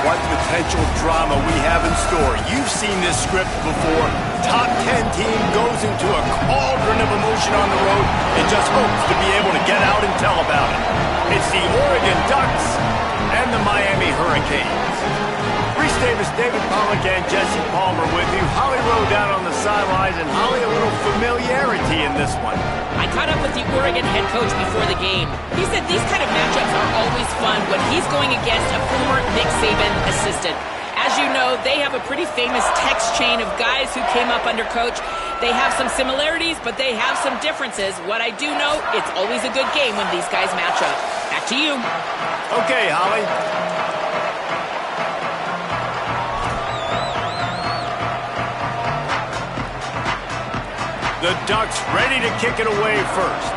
what potential drama we have in store. You've seen this script before. Top 10 team goes into a cauldron of emotion on the road and just hopes to be able to get out and tell about it. It's the Oregon Ducks and the Miami Hurricanes. Reese Davis, David Pollack, and Jesse Palmer with you. Holly Rowe down on the sidelines, and Holly, a little familiarity in this one. I caught up with the Oregon head coach before the game. He said these kind of matchups are always fun when he's going against a former Nick Saban assistant. As you know, they have a pretty famous text chain of guys who came up under coach. They have some similarities, but they have some differences. What I do know, it's always a good game when these guys match up. Back to you. Okay, Holly. The Ducks ready to kick it away first.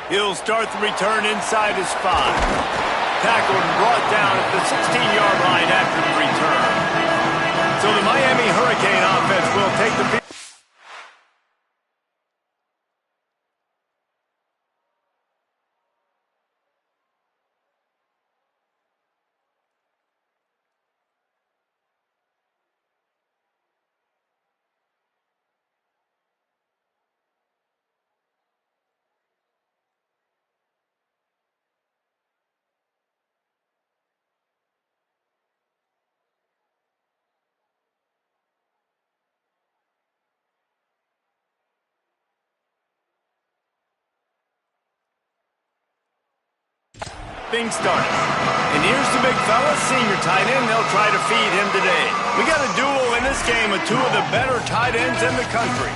He'll start the return inside his 5. Tackled and brought down at the 16-yard line after the return. So the Miami Hurricane offense will take the field. Things started. And here's the big fella, senior tight end. They'll try to feed him today. We got a duel in this game of two of the better tight ends in the country.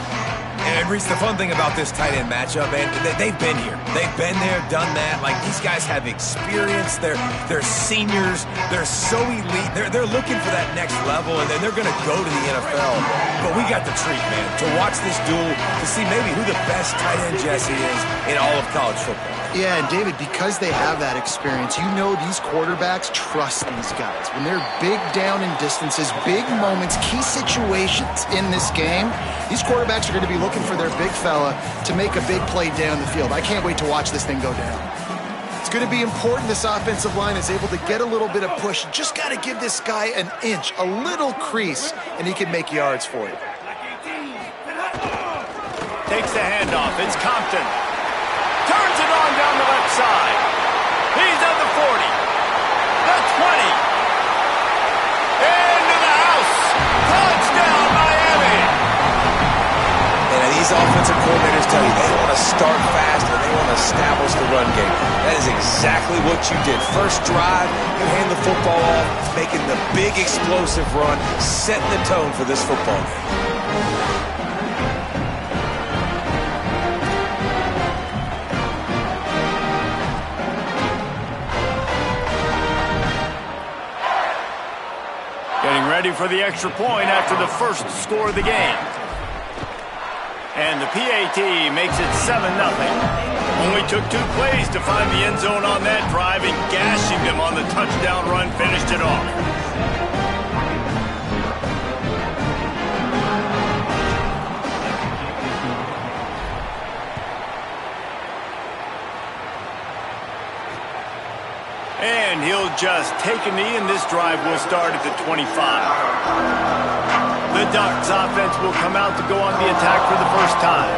And Reese, the fun thing about this tight end matchup, man, they've been here. They've been there, done that. Like, these guys have experience. They're seniors. They're so elite. They're looking for that next level, and then they're going to go to the NFL. But we got the treat, man, to watch this duel, to see maybe who the best tight end Jesse is in all of college football. Yeah, and David, because they have that experience, you know these quarterbacks trust these guys. When they're big down in distances, big moments, key situations in this game, these quarterbacks are going to be looking for their big fella to make a big play down the field. I can't wait to watch this thing go down. It's going to be important this offensive line is able to get a little bit of push. Just got to give this guy an inch, a little crease, and he can make yards for you. Takes the handoff. It's Compton. Turns it on down the left side. He's at the 40. The 20. Into the house. Touchdown, Miami. And these offensive coordinators tell you they want to start fast and they want to establish the run game. That is exactly what you did. First drive, you hand the football off, making the big explosive run, setting the tone for this football game. Getting ready for the extra point after the first score of the game. And the PAT makes it 7-0. Only took 2 plays to find the end zone on that drive, and gashing them on the touchdown run finished it off. And he'll just take a knee, and this drive will start at the 25. The Ducks offense will come out to go on the attack for the first time.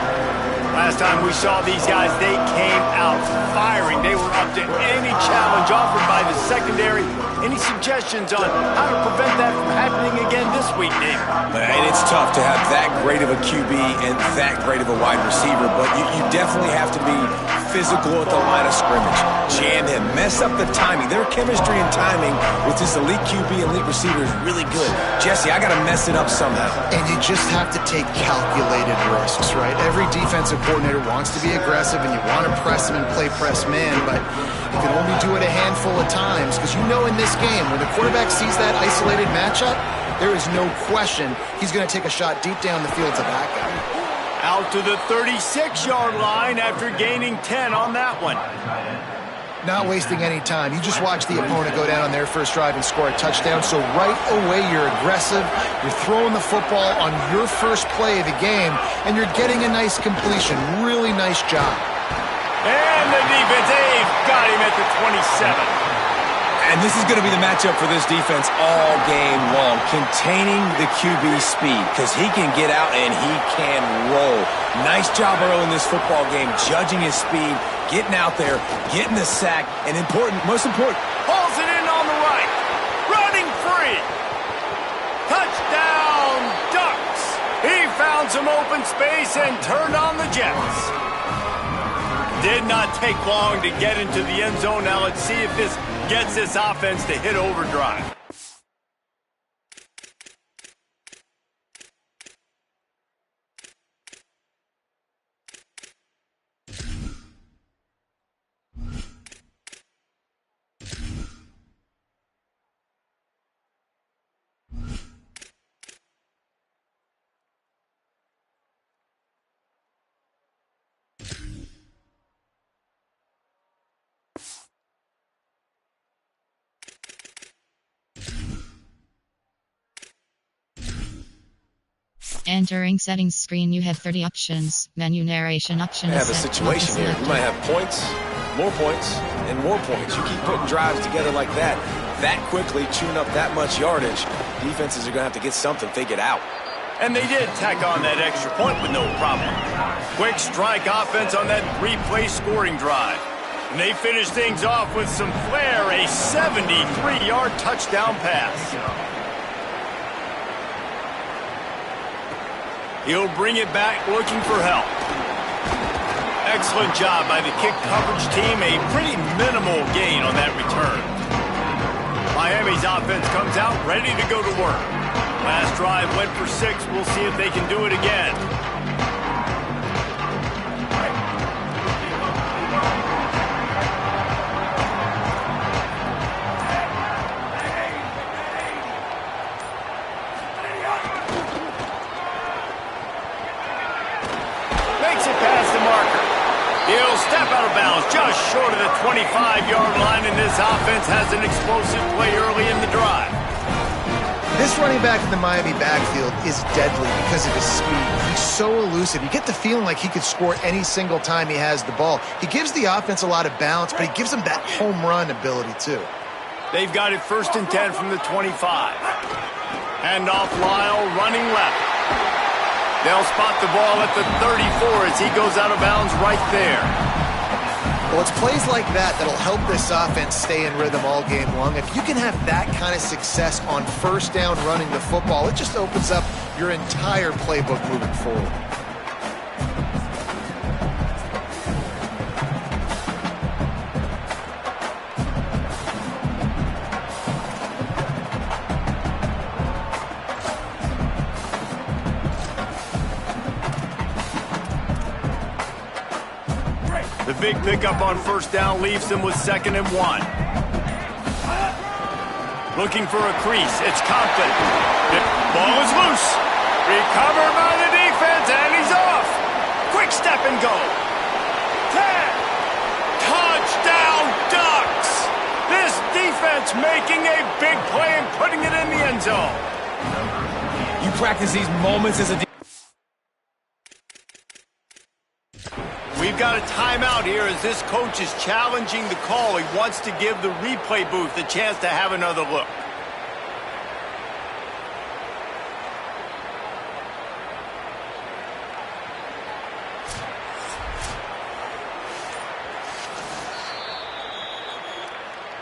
Last time we saw these guys, they came out firing. They were up to any challenge offered by the secondary. Any suggestions on how to prevent that from happening again this week, Dave? And it's tough to have that great of a QB and that great of a wide receiver, but you definitely have to be physical at the line of scrimmage. Jam him, mess up the timing. Their chemistry and timing with this elite QB and elite receiver is really good. Jesse, I got to mess it up somehow. And you just have to take calculated risks, right? Every defensive coordinator wants to be aggressive, and you want to press him and play press man, but you can only do it a handful of times, because you know in this game, when the quarterback sees that isolated matchup, there is no question he's going to take a shot deep down the field to back him. Out to the 36-yard line after gaining 10 on that one. Not wasting any time. You just watch the opponent go down on their first drive and score a touchdown, so right away you're aggressive, you're throwing the football on your first play of the game, and you're getting a nice completion. Really nice job. And the defense, they've got him at the 27. And this is going to be the matchup for this defense all game long, containing the QB speed, because he can get out and he can roll. Nice job early in this football game, judging his speed, getting out there, getting the sack, and most important, Hauls it in on the right, running free. Touchdown, Ducks. He found some open space and turned on the Jets. Did not take long to get into the end zone. Now let's see if this gets this offense to hit overdrive. Entering settings screen, you have 30 options. Menu narration option. I have a situation here. You might have points, and more points. You keep putting drives together like that quickly, chewing up that much yardage, defenses are going to have to get something figured out. And they did tack on that extra point with no problem. Quick strike offense on that 3-play scoring drive. And they finished things off with some flair, a 73-yard touchdown pass. He'll bring it back looking for help. Excellent job by the kick coverage team. A pretty minimal gain on that return. Miami's offense comes out ready to go to work. Last drive went for 6. We'll see if they can do it again. He'll step out of bounds just short of the 25-yard line, and this offense has an explosive play early in the drive. This running back in the Miami backfield is deadly because of his speed. He's so elusive. You get the feeling like he could score any single time he has the ball. He gives the offense a lot of balance, but he gives them that home run ability too. They've got it 1st and 10 from the 25. Handoff Lyle running left. They'll spot the ball at the 34 as he goes out of bounds right there. Well, it's plays like that that'll help this offense stay in rhythm all game long. If you can have that kind of success on 1st down running the football, it just opens up your entire playbook moving forward. The big pickup on 1st down leaves them with 2nd and 1. Looking for a crease. It's Compton. The ball is loose. Recovered by the defense, and he's off. Quick step and go. 10. Touchdown, Ducks. This defense making a big play and putting it in the end zone. You practice these moments as a We've got a timeout here as this coach is challenging the call. He wants to give the replay booth a chance to have another look.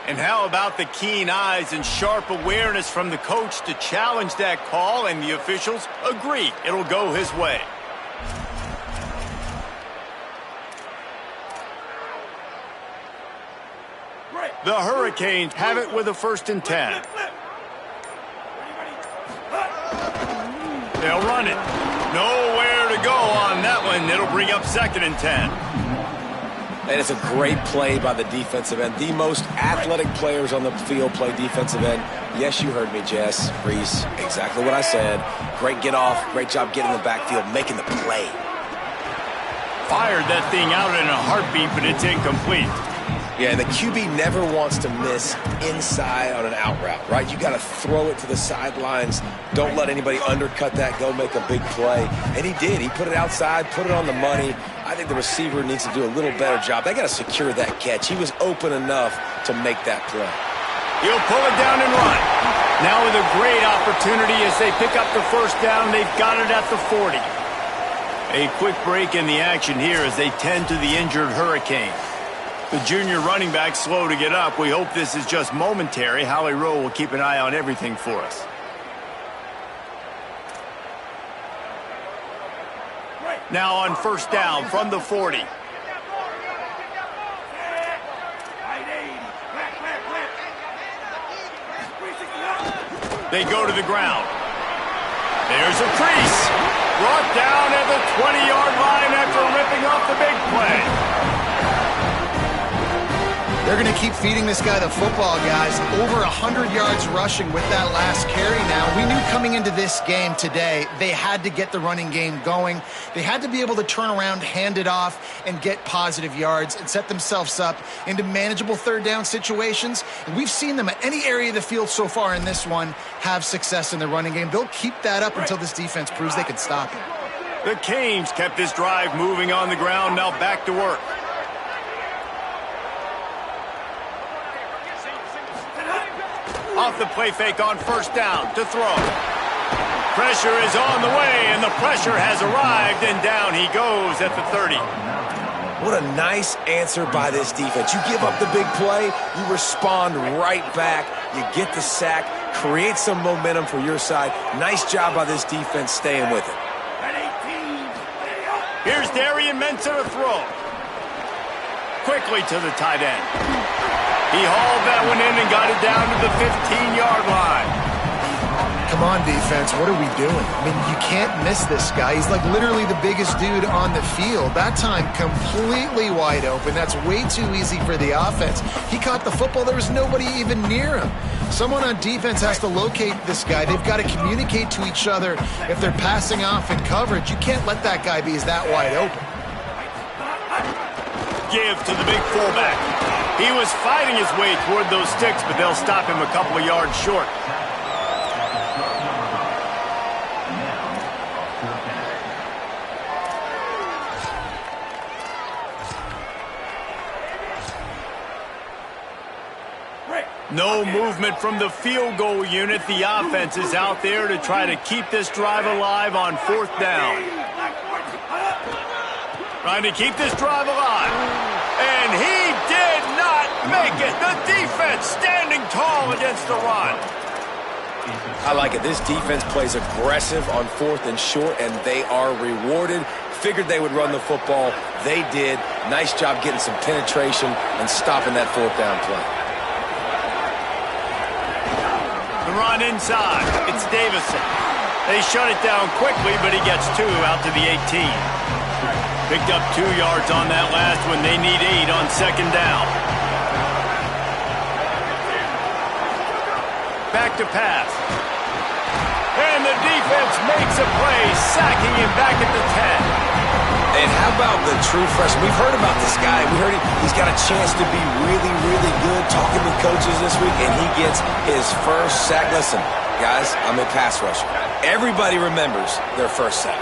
And how about the keen eyes and sharp awareness from the coach to challenge that call, and the officials agree it'll go his way. The Hurricanes have it with a 1st and 10. They'll run it. Nowhere to go on that one. It'll bring up 2nd and 10. And it's a great play by the defensive end. The most athletic players on the field play defensive end. Yes, you heard me, Jess, Reese. Exactly what I said. Great get off. Great job getting the backfield, making the play. Fired that thing out in a heartbeat, but it's incomplete. Yeah, and the QB never wants to miss inside on an out route, right? You got to throw it to the sidelines. Don't let anybody undercut that. Go make a big play. And he did. He put it outside, put it on the money. I think the receiver needs to do a little better job. They got to secure that catch. He was open enough to make that play. He'll pull it down and run. Now with a great opportunity as they pick up the first down. They've got it at the 40. A quick break in the action here as they tend to the injured Hurricane. The junior running back slow to get up. We hope this is just momentary. Howie Rowe will keep an eye on everything for us. Now on first down from the 40. They go to the ground. There's a crease. Brought down at the 20-yard line after ripping off the big play. They're going to keep feeding this guy the football, guys. Over 100 yards rushing with that last carry now. We knew coming into this game today, they had to get the running game going. They had to be able to turn around, hand it off, and get positive yards and set themselves up into manageable third down situations. And we've seen them at any area of the field so far in this one have success in the running game. They'll keep that up until this defense proves they can stop it. The Canes kept this drive moving on the ground. Now back to work. Off the play fake on first down to throw. Pressure is on the way, and the pressure has arrived, and down he goes at the 30. What a nice answer by this defense. You give up the big play, you respond right back, you get the sack, create some momentum for your side. Nice job by this defense staying with it. Here's Darian Mensah to throw. Quickly to the tight end. He hauled that one in and got it down to the 15-yard line. Come on, defense. What are we doing? I mean, you can't miss this guy. He's like literally the biggest dude on the field. That time, completely wide open. That's way too easy for the offense. He caught the football. There was nobody even near him. Someone on defense has to locate this guy. They've got to communicate to each other if they're passing off in coverage. You can't let that guy be that wide open. Give to the big fullback. He was fighting his way toward those sticks, but they'll stop him a couple of yards short. No movement from the field goal unit. The offense is out there to try to keep this drive alive on fourth down. Trying to keep this drive alive. And he did not make it. The defense standing tall against the run. I like it. This defense plays aggressive on fourth and short, and they are rewarded. Figured they would run the football. They did. Nice job getting some penetration and stopping that fourth down play. The run inside. It's Davison. They shut it down quickly, but he gets 2 out to the 18. Picked up 2 yards on that last one. They need 8 on second down. Back to pass. And the defense makes a play, sacking him back at the 10. And how about the true freshman? We've heard about this guy. We heard he's got a chance to be really, really good. Talking with coaches this week, and he gets his first sack. Listen, guys, I'm a pass rusher. Everybody remembers their first sack.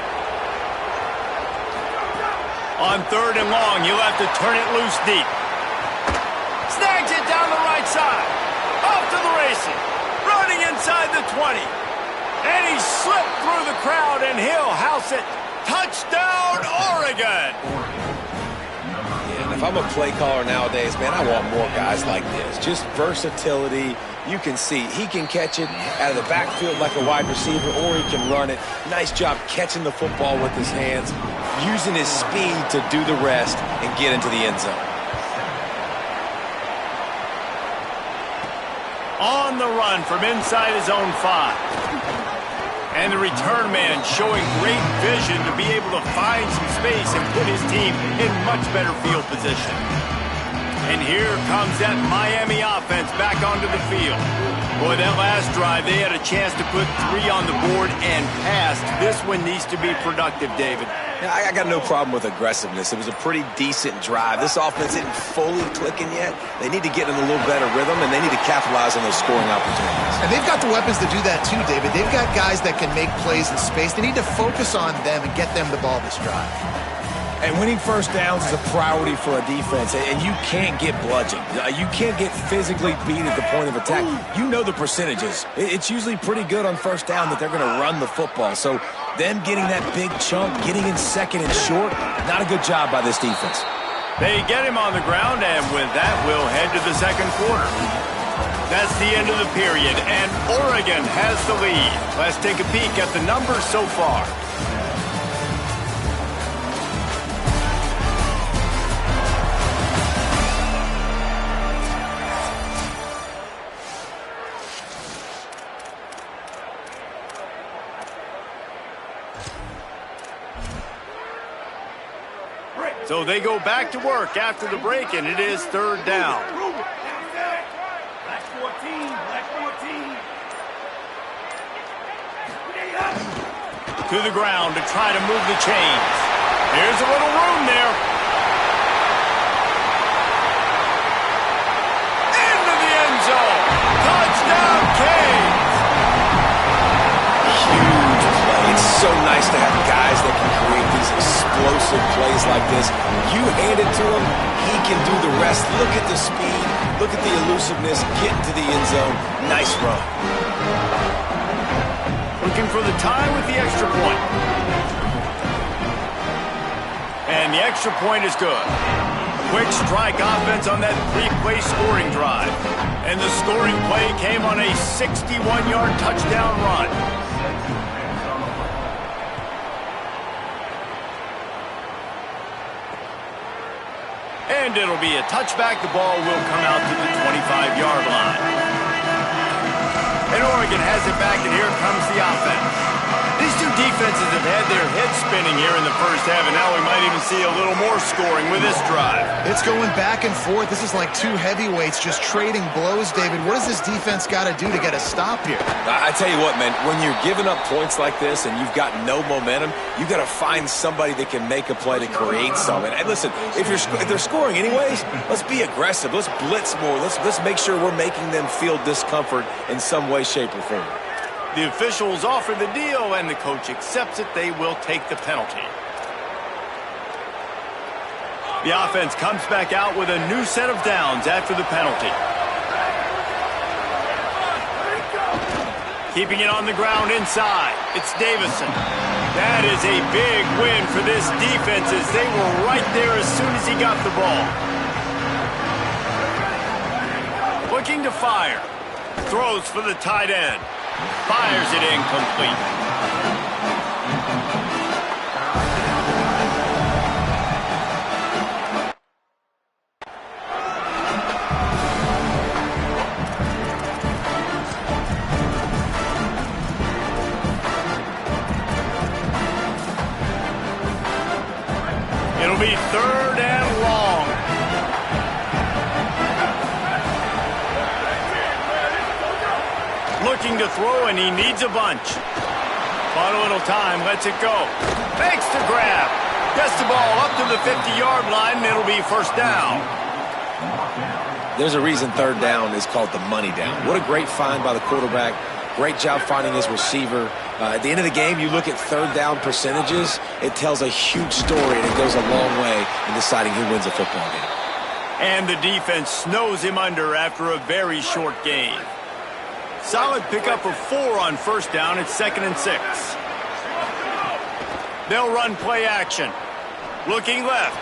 On third and long, you'll have to turn it loose deep. Snags it down the right side. Off to the races. Running inside the 20. And he slipped through the crowd, and he'll house it. Touchdown, Oregon! Yeah, if I'm a play caller nowadays, man, I want more guys like this. Just versatility. You can see he can catch it out of the backfield like a wide receiver, or he can run it. Nice job catching the football with his hands, using his speed to do the rest and get into the end zone. On the run from inside his own 5. And the return man showing great vision to be able to find some space and put his team in much better field position. And here comes that Miami offense back onto the field. Boy, that last drive, they had a chance to put 3 on the board and passed. This one needs to be productive, David. Yeah, I got no problem with aggressiveness. It was a pretty decent drive. This offense isn't fully clicking yet. They need to get in a little better rhythm, and they need to capitalize on those scoring opportunities. And they've got the weapons to do that too, David. They've got guys that can make plays in space. They need to focus on them and get them the ball this drive. And winning first downs is a priority for a defense, and you can't get bludgeoned. You can't get physically beat at the point of attack. You know the percentages. It's usually pretty good on first down that they're going to run the football. So them getting that big chunk, getting in second and short, not a good job by this defense. They get him on the ground, and with that, we'll head to the second quarter. That's the end of the period, and Oregon has the lead. Let's take a peek at the numbers so far. So they go back to work after the break, and it is third down. Black 14, black 14. To the ground to try to move the chains. Here's a little room there. Into the end zone. Touchdown, Canes. Huge play. It's so nice to have guys that can create these explosive plays like this. You hand it to him, he can do the rest. Look at the speed, look at the elusiveness, get into the end zone. Nice run. Looking for the tie with the extra point. And the extra point is good. Quick strike offense on that three-play scoring drive. And the scoring play came on a 61-yard touchdown run. And it'll be a touchback. The ball will come out to the 25-yard line. And Oregon has it back, and here comes the offense. These two defenses have had their heads spinning here in the first half, and now we might even see a little more scoring with this drive. It's going back and forth. This is like two heavyweights just trading blows, David. What does this defense got to do to get a stop here? I tell you what, man, when you're giving up points like this and you've got no momentum, you've got to find somebody that can make a play to create something. And listen, if they're scoring anyways, let's be aggressive. Let's blitz more. Let's make sure we're making them feel discomfort in some way, shape, or form. The officials offer the deal, and the coach accepts it. They will take the penalty. The offense comes back out with a new set of downs after the penalty. Keeping it on the ground inside. It's Davison. That is a big win for this defense as they were right there as soon as he got the ball. Looking to fire. Throws for the tight end. Fires it incomplete. It'll be third and long. Looking to throw, and he needs a bunch. Bought a little time, lets it go. Makes the grab. Gets the ball up to the 50-yard line, and it'll be first down. There's a reason third down is called the money down. What a great find by the quarterback. Great job finding his receiver. At the end of the game, you look at third down percentages. It tells a huge story, and it goes a long way in deciding who wins a football game. And the defense snows him under after a very short game. Solid pickup of 4 on first down. It's 2nd and 6. They'll run play action. Looking left.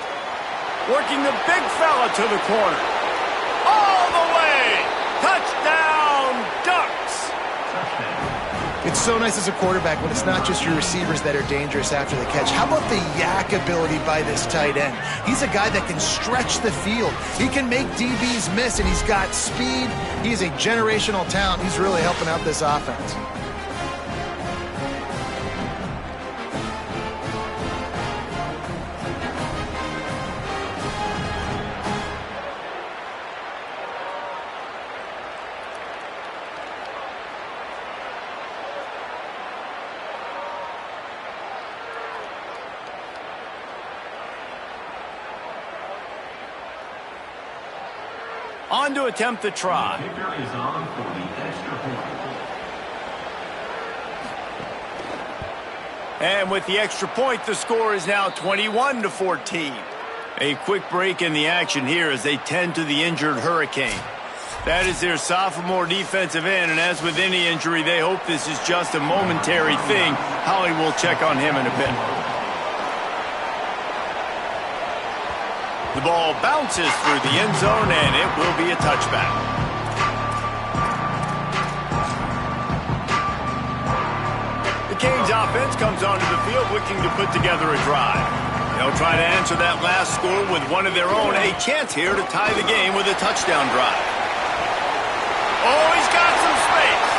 Working the big fella to the corner. All the way. Touchdown, Ducks. It's so nice as a quarterback when it's not just your receivers that are dangerous after the catch. How about the yak ability by this tight end? He's a guy that can stretch the field. He can make DBs miss, and he's got speed. He's a generational talent. He's really helping out this offense. On to attempt the try. And with the extra point, the score is now 21-14. A quick break in the action here as they tend to the injured Hurricane. That is their sophomore defensive end, and as with any injury, they hope this is just a momentary thing. Holly will check on him in a bit. The ball bounces through the end zone, and it will be a touchback. The Canes offense comes onto the field looking to put together a drive. They'll try to answer that last score with one of their own, a chance here to tie the game with a touchdown drive. Oh, he's got some space.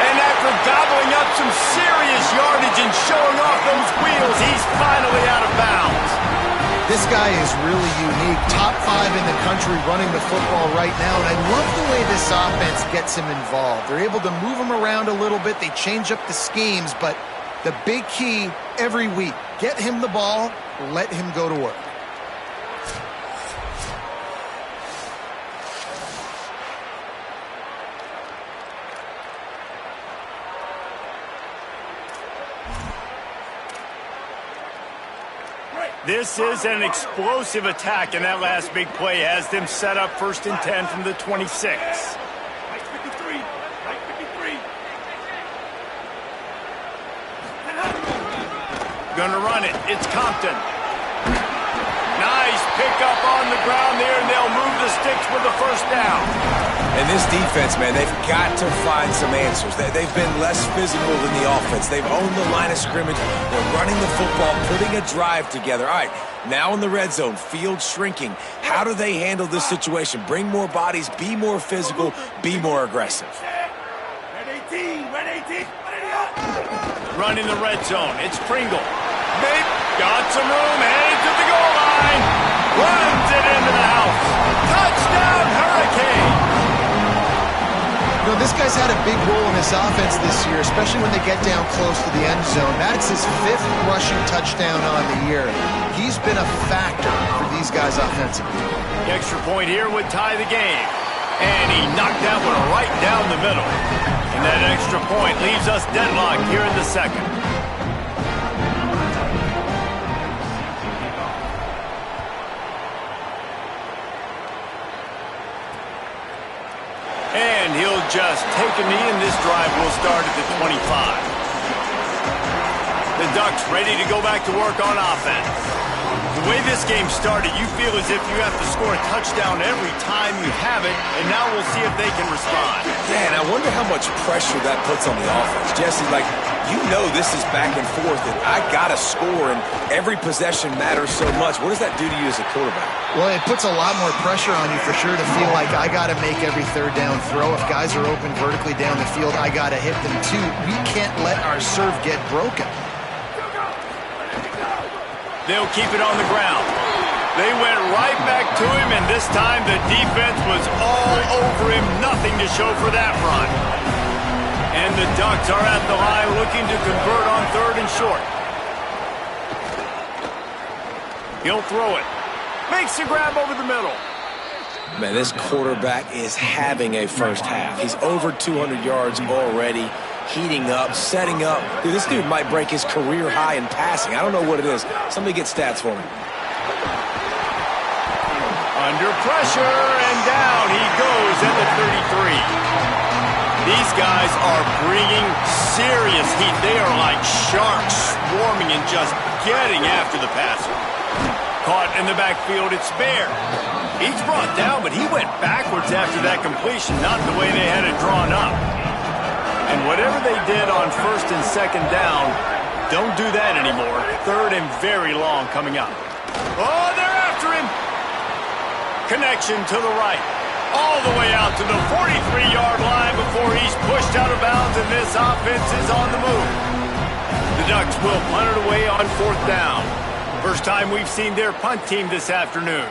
And after gobbling up some serious yardage and showing off those wheels, he's finally out of bounds. This guy is really unique. Top 5 in the country running the football right now, and I love the way this offense gets him involved. They're able to move him around a little bit. They change up the schemes, but the big key every week, get him the ball, let him go to work. This is an explosive attack, and that last big play has them set up 1st and 10 from the 26. Right 53. Right 53. Gonna run it. It's Compton. Nice pickup on the ground there, and they'll move the sticks with the 1st down. And this defense, man, they've got to find some answers. They've been less physical than the offense. They've owned the line of scrimmage. They're running the football, putting a drive together. All right, now in the red zone, field shrinking. How do they handle this situation? Bring more bodies, be more physical, be more aggressive. Red 18. Red 18. Run in the red zone. It's Pringle. They've got some room, headed to the goal line. Runs it into the house. Touchdown, Hurricane. You know, this guy's had a big role in this offense this year, especially when they get down close to the end zone. That's his 5th rushing touchdown on the year. He's been a factor for these guys offensively. The extra point here would tie the game. And he knocked that one right down the middle. And that extra point leaves us deadlocked here in the 2nd. And he'll just take a knee, and this drive will start at the 25. The Ducks ready to go back to work on offense. The way this game started, you feel as if you have to score a touchdown every time you have it, and now we'll see if they can respond. Man, I wonder how much pressure that puts on the offense. Jesse, like, you know this is back and forth, and I got to score, and every possession matters so much. What does that do to you as a quarterback? Well, it puts a lot more pressure on you for sure to feel like I got to make every 3rd down throw. If guys are open vertically down the field, I got to hit them too. We can't let our serve get broken. They'll keep it on the ground. They went right back to him, and this time the defense was all over him. Nothing to show for that run. And the Ducks are at the line looking to convert on 3rd and short. He'll throw it. Makes the grab over the middle. Man, this quarterback is having a first half. He's over 200 yards already, heating up, setting up. Dude, this dude might break his career high in passing. I don't know what it is. Somebody get stats for me. Under pressure, and down he goes at the 33. These guys are bringing serious heat. They are like sharks swarming and just getting after the passer. Caught in the backfield, it's Bear. He's brought down, but he went backwards after that completion, not the way they had it drawn up. And whatever they did on 1st and 2nd down, don't do that anymore. 3rd and very long coming up. Oh, they're after him. Connection to the right. All the way out to the 43-yard line before he's pushed out of bounds, and this offense is on the move. The Ducks will punt it away on 4th down. First time we've seen their punt team this afternoon.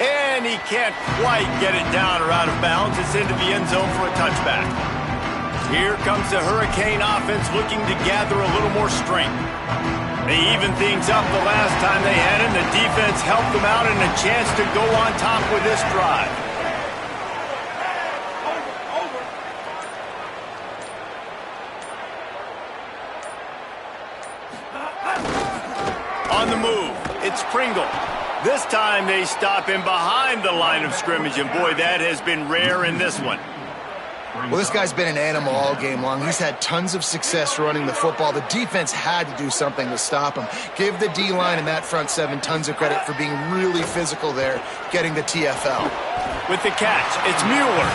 And he can't quite get it down or out of bounds. It's into the end zone for a touchback. Here comes the Hurricane offense looking to gather a little more strength. They evened things up the last time they had him. The defense helped them out and a chance to go on top with this drive. On the move, it's Pringle. This time they stop him behind the line of scrimmage, and boy, that has been rare in this one. Well, this guy's been an animal all game long. He's had tons of success running the football. The defense had to do something to stop him. Give the D-line and that front seven tons of credit for being really physical there, getting the TFL. With the catch, it's Mueller.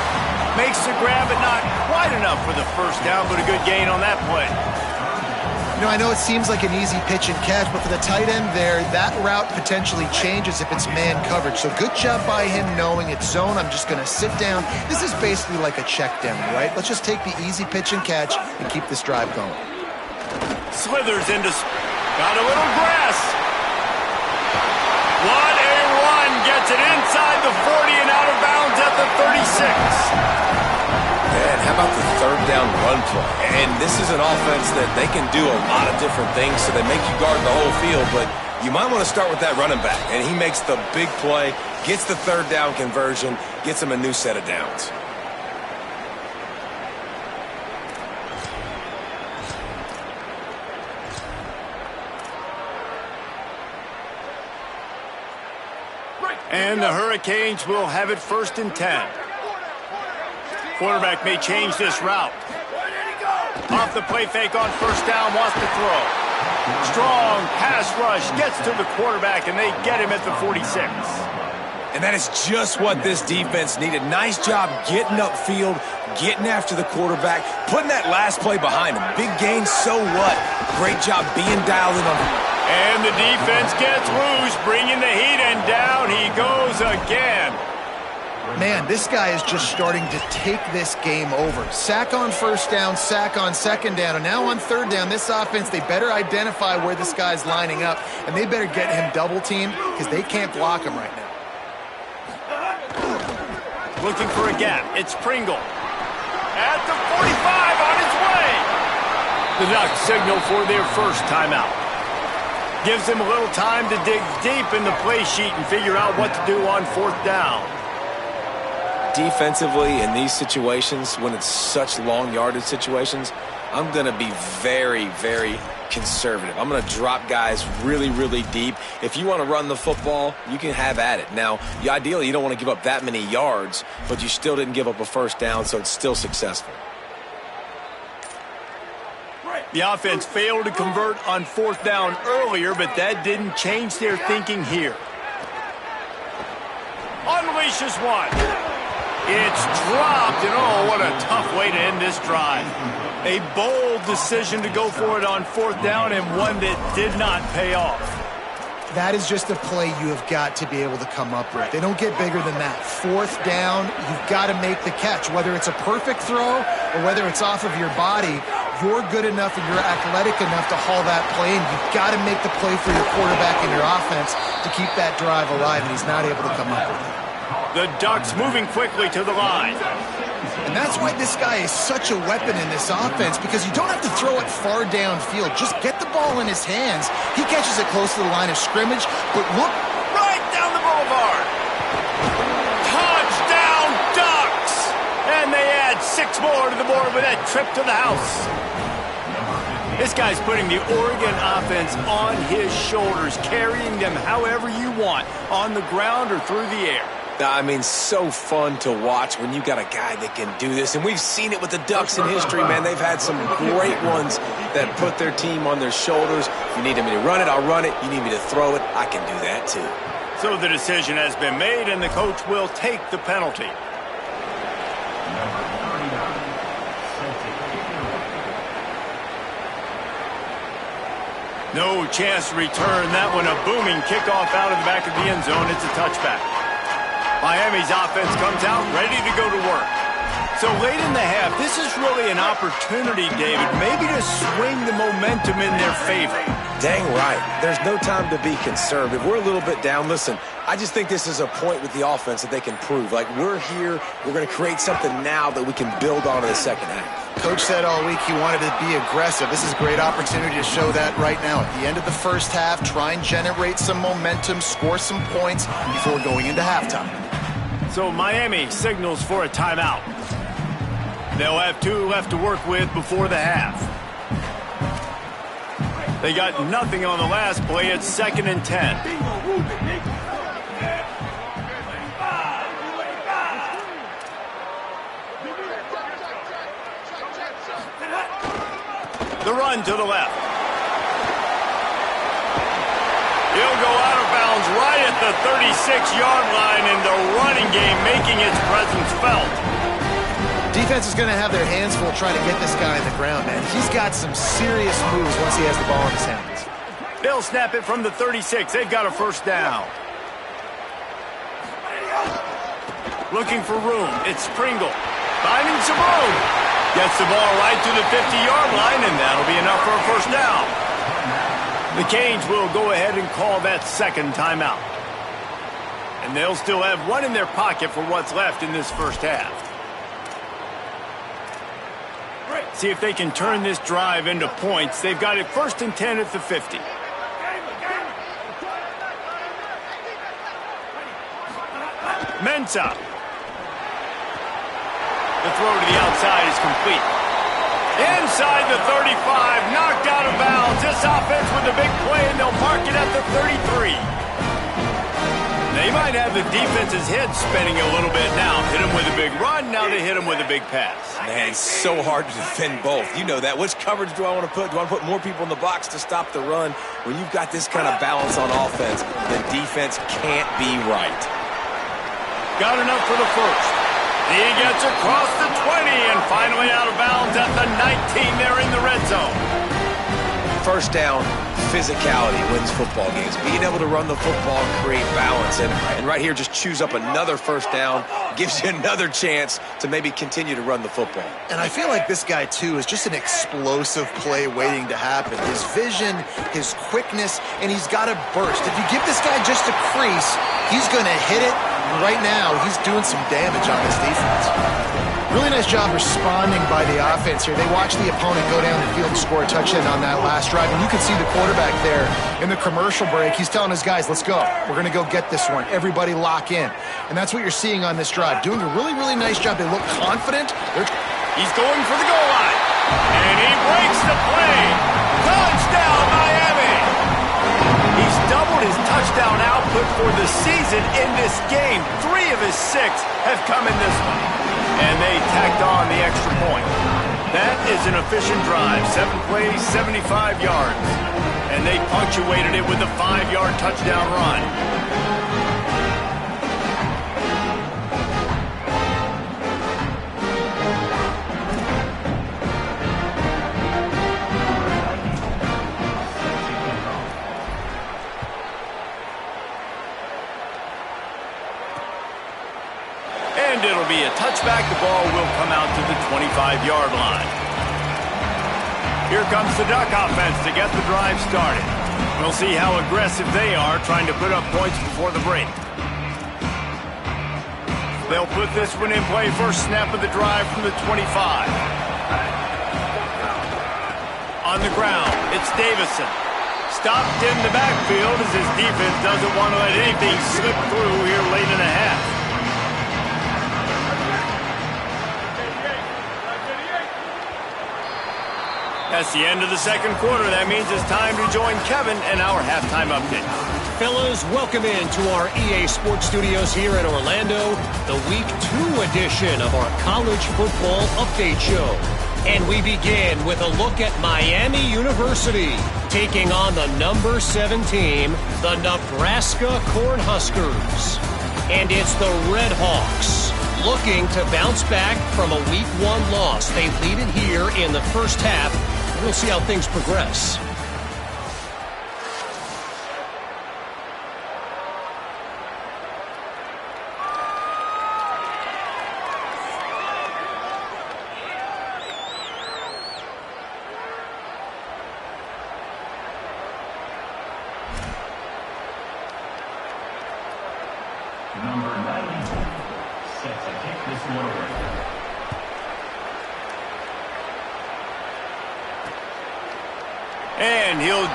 Makes the grab, but not quite enough for the first down, but a good gain on that play. You know, I know it seems like an easy pitch and catch, but for the tight end there, that route potentially changes if it's man coverage. So good job by him knowing it's zone. I'm just going to sit down. This is basically like a check down, right? Let's just take the easy pitch and catch and keep this drive going. Slithers into... Got a little grass. What a run. Gets it inside the 40 and out of bounds at the 36. Man, how about the third down run play? And this is an offense that they can do a lot of different things, so they make you guard the whole field, but you might want to start with that running back. And he makes the big play, gets the third down conversion, gets him a new set of downs. And the Hurricanes will have it 1st and 10. Quarterback may change this route. Off the play fake on first down, wants to throw. Strong pass rush, gets to the quarterback, and they get him at the 46. And that is just what this defense needed. Nice job getting upfield, getting after the quarterback, putting that last play behind him. Big gain, so what? Great job being dialed in on him. And the defense gets loose, bringing the heat, and down he goes again. Man, this guy is just starting to take this game over. Sack on first down, sack on second down, and now on third down, this offense, they better identify where this guy's lining up, and they better get him double-teamed because they can't block him right now. Looking for a gap. It's Pringle. At the 45 on his way. The Ducks signal for their first timeout. Gives them a little time to dig deep in the play sheet and figure out what to do on 4th down. Defensively, in these situations, when it's such long yardage situations, I'm going to be very, very conservative. I'm going to drop guys really, really deep. If you want to run the football, you can have at it. Now, ideally, you don't want to give up that many yards, but you still didn't give up a first down, so it's still successful. The offense failed to convert on 4th down earlier, but that didn't change their thinking here. Unleashes one. It's dropped, and oh, what a tough way to end this drive. A bold decision to go for it on 4th down, and one that did not pay off. That is just a play you have got to be able to come up with. They don't get bigger than that. 4th down, you've got to make the catch. Whether it's a perfect throw or whether it's off of your body, you're good enough and you're athletic enough to haul that play, and you've got to make the play for your quarterback and your offense to keep that drive alive, and he's not able to come up with it. The Ducks moving quickly to the line. And that's why this guy is such a weapon in this offense, because you don't have to throw it far downfield. Just get the ball in his hands. He catches it close to the line of scrimmage, but look right down the boulevard. Touchdown, Ducks! And they add 6 more to the board with that trip to the house. This guy's putting the Oregon offense on his shoulders, carrying them however you want, on the ground or through the air. I mean, so fun to watch when you got a guy that can do this. And we've seen it with the Ducks in history, man. They've had some great ones that put their team on their shoulders. If you need me to run it, I'll run it. You need me to throw it, I can do that too. So the decision has been made, and the coach will take the penalty. No chance to return that one. A booming kickoff out of the back of the end zone. It's a touchback. Miami's offense comes out ready to go to work. So late in the half, this is really an opportunity, David, maybe to swing the momentum in their favor. Dang right. There's no time to be conservative. We're a little bit down. Listen, I just think this is a point with the offense that they can prove. Like, we're here, we're going to create something now that we can build on in the second half. Coach said all week he wanted to be aggressive. This is a great opportunity to show that right now. At the end of the first half, try and generate some momentum, score some points before going into halftime. So Miami signals for a timeout. They'll have 2 left to work with before the half. They got nothing on the last play. It's 2nd and 10. The run to the left. He'll go out of bounds right at the 36-yard line, and the running game making its presence felt. Defense is going to have their hands full trying to get this guy on the ground, man. He's got some serious moves once he has the ball in his hands. They'll snap it from the 36. They've got a first down. Looking for room. It's Pringle. Finding some room. Gets the ball right to the 50-yard line, and that'll be enough for a first down. The Canes will go ahead and call that second timeout. And they'll still have one in their pocket for what's left in this first half. See if they can turn this drive into points. They've got it 1st and 10 at the 50. Mensah. The throw to the outside is complete. Inside the 35, knocked out of bounds. This offense with a big play, and they'll mark it at the 33. They might have the defense's head spinning a little bit now. Hit him with a big run, now they hit him with a big pass. Man, it's so hard to defend both. You know that. Which coverage do I want to put? Do I want to put more people in the box to stop the run? When you've got this kind of balance on offense, the defense can't be right. Got enough for the first. He gets across the 20 and finally out of bounds at the 19 there in the red zone. First down, physicality wins football games. Being able to run the football and create balance. And right here, just choose up another first down, gives you another chance to maybe continue to run the football. And I feel like this guy, too, is just an explosive play waiting to happen. His vision, his quickness, and he's got a burst. If you give this guy just a crease, he's going to hit it. And right now, he's doing some damage on this defense. Really nice job responding by the offense here. They watched the opponent go down the field and score a touchdown on that last drive. And you can see the quarterback there in the commercial break. He's telling his guys, let's go. We're going to go get this one. Everybody lock in. And that's what you're seeing on this drive. Doing a really, really nice job. They look confident. He's going for the goal line. And he breaks the play. Touchdown, Miami. He's doubled his touchdown output for the season in this game. 3 of his 6 have come in this one. And they tacked on the extra point. That is an efficient drive. 7 plays, 75 yards. And they punctuated it with a 5-yard touchdown run. And it'll be a touchback. The ball will come out to the 25-yard line. Here comes the Duck offense to get the drive started. We'll see how aggressive they are trying to put up points before the break. They'll put this one in play. First snap of the drive from the 25. On the ground, it's Davison. Stopped in the backfield as his defense doesn't want to let anything slip through here late in the half. That's the end of the second quarter. That means it's time to join Kevin and our halftime update. Fellas, welcome into our EA Sports Studios here in Orlando, the Week 2 edition of our College Football Update Show. And we begin with a look at Miami University, taking on the number 7 team, the Nebraska Cornhuskers. And it's the Red Hawks, looking to bounce back from a Week 1 loss. They lead it here in the first half. We'll see how things progress. Number 90 set to kick this one away. And he'll...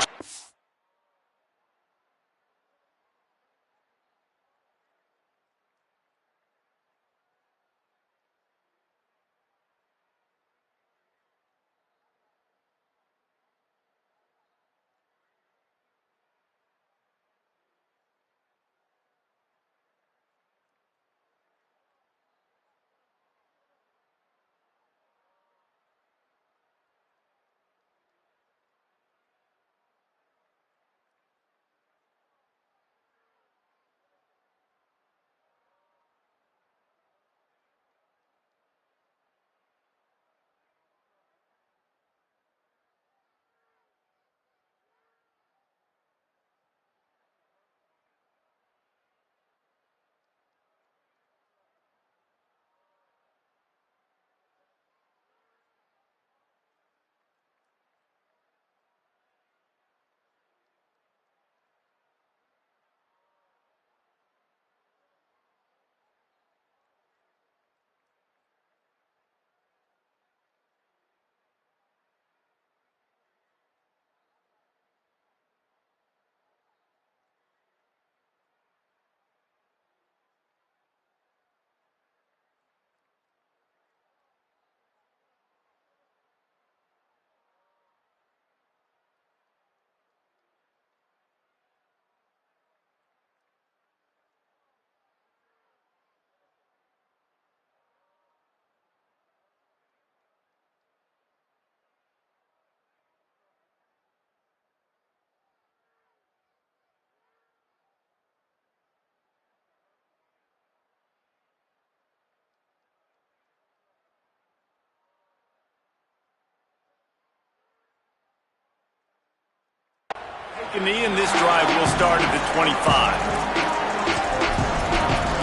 balcony, and this drive will start at the 25.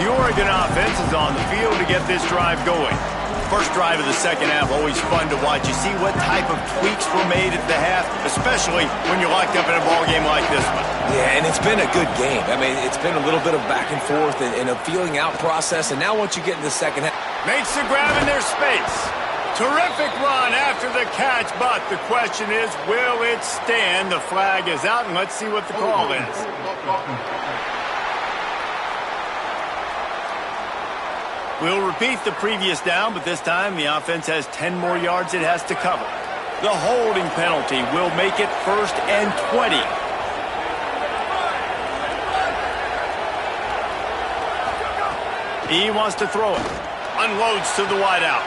The Oregon offense is on the field to get this drive going. First drive of the second half, always fun to watch. You see what type of tweaks were made at the half, especially when you're locked up in a ball game like this one. Yeah, and it's been a good game. I mean, it's been a little bit of back and forth and a feeling out process, and now once you get in the second half... Makes the grab in their space. Terrific run after the catch, but the question is, will it stand? The flag is out, and let's see what the call is. We'll repeat the previous down, but this time the offense has 10 more yards it has to cover. The holding penalty will make it 1st and 20. He wants to throw it. Unloads to the wideout.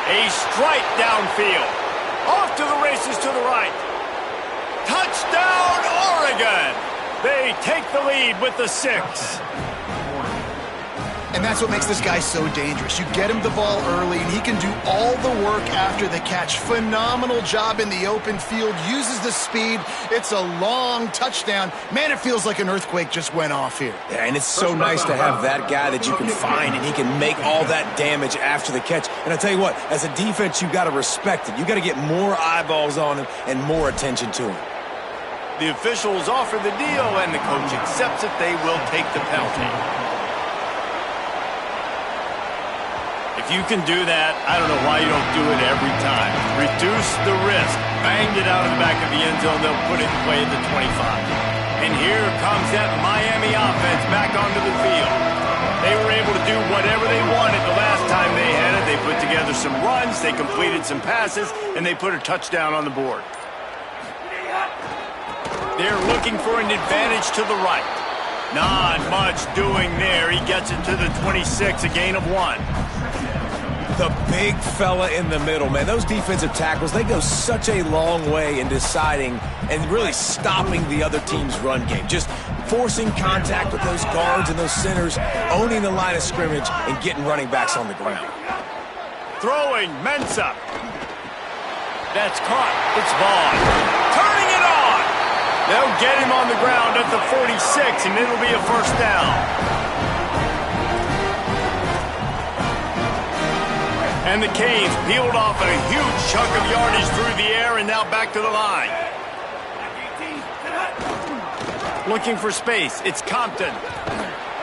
A strike downfield. Off to the races to the right. Touchdown, Oregon! They take the lead with the 6. And that's what makes this guy so dangerous. You get him the ball early, and he can do all the work after the catch. Phenomenal job in the open field. Uses the speed. It's a long touchdown. Man, it feels like an earthquake just went off here. Yeah, and it's so nice to have that guy that you can find, and he can make all that damage after the catch. And I tell you what, as a defense, you got to respect it. You got to get more eyeballs on him and more attention to him. The officials offer the deal, and the coach accepts it. They will take the penalty. If you can do that, I don't know why you don't do it every time. Reduce the risk. Banged it out of the back of the end zone. They'll put it in play at the 25. And here comes that Miami offense back onto the field. They were able to do whatever they wanted the last time they had it. They put together some runs, they completed some passes, and they put a touchdown on the board. They're looking for an advantage to the right. Not much doing there. He gets it to the 26, a gain of 1. The big fella in the middle, man. Those defensive tackles, they go such a long way in deciding and really stopping the other team's run game. Just forcing contact with those guards and those centers, owning the line of scrimmage, and getting running backs on the ground. Throwing, Mensa. That's caught. It's Vaughn. Turning it on. They'll get him on the ground at the 46, and it'll be a 1st down. And the Canes peeled off a huge chunk of yardage through the air and now back to the line. Looking for space. It's Compton.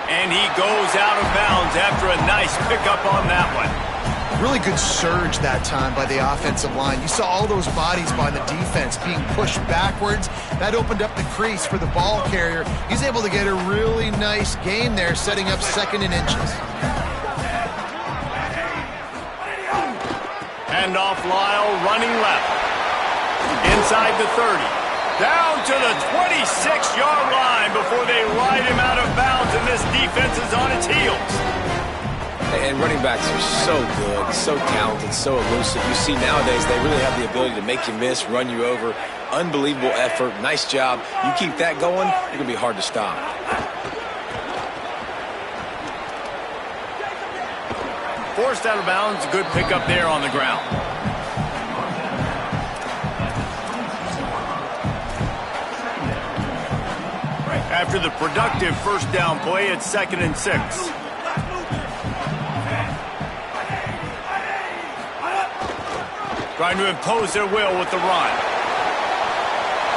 And he goes out of bounds after a nice pickup on that one. Really good surge that time by the offensive line. You saw all those bodies by the defense being pushed backwards. That opened up the crease for the ball carrier. He's able to get a really nice gain there, setting up 2nd and inches. Hand off Lyle, running left. Inside the 30. Down to the 26-yard line before they ride him out of bounds, and this defense is on its heels. And running backs are so good, so talented, so elusive. You see nowadays they really have the ability to make you miss, run you over. Unbelievable effort. Nice job. You keep that going, you're going to be hard to stop. Forced out of bounds, a good pickup there on the ground. After the productive 1st down play, it's 2nd and 6. Trying to impose their will with the run.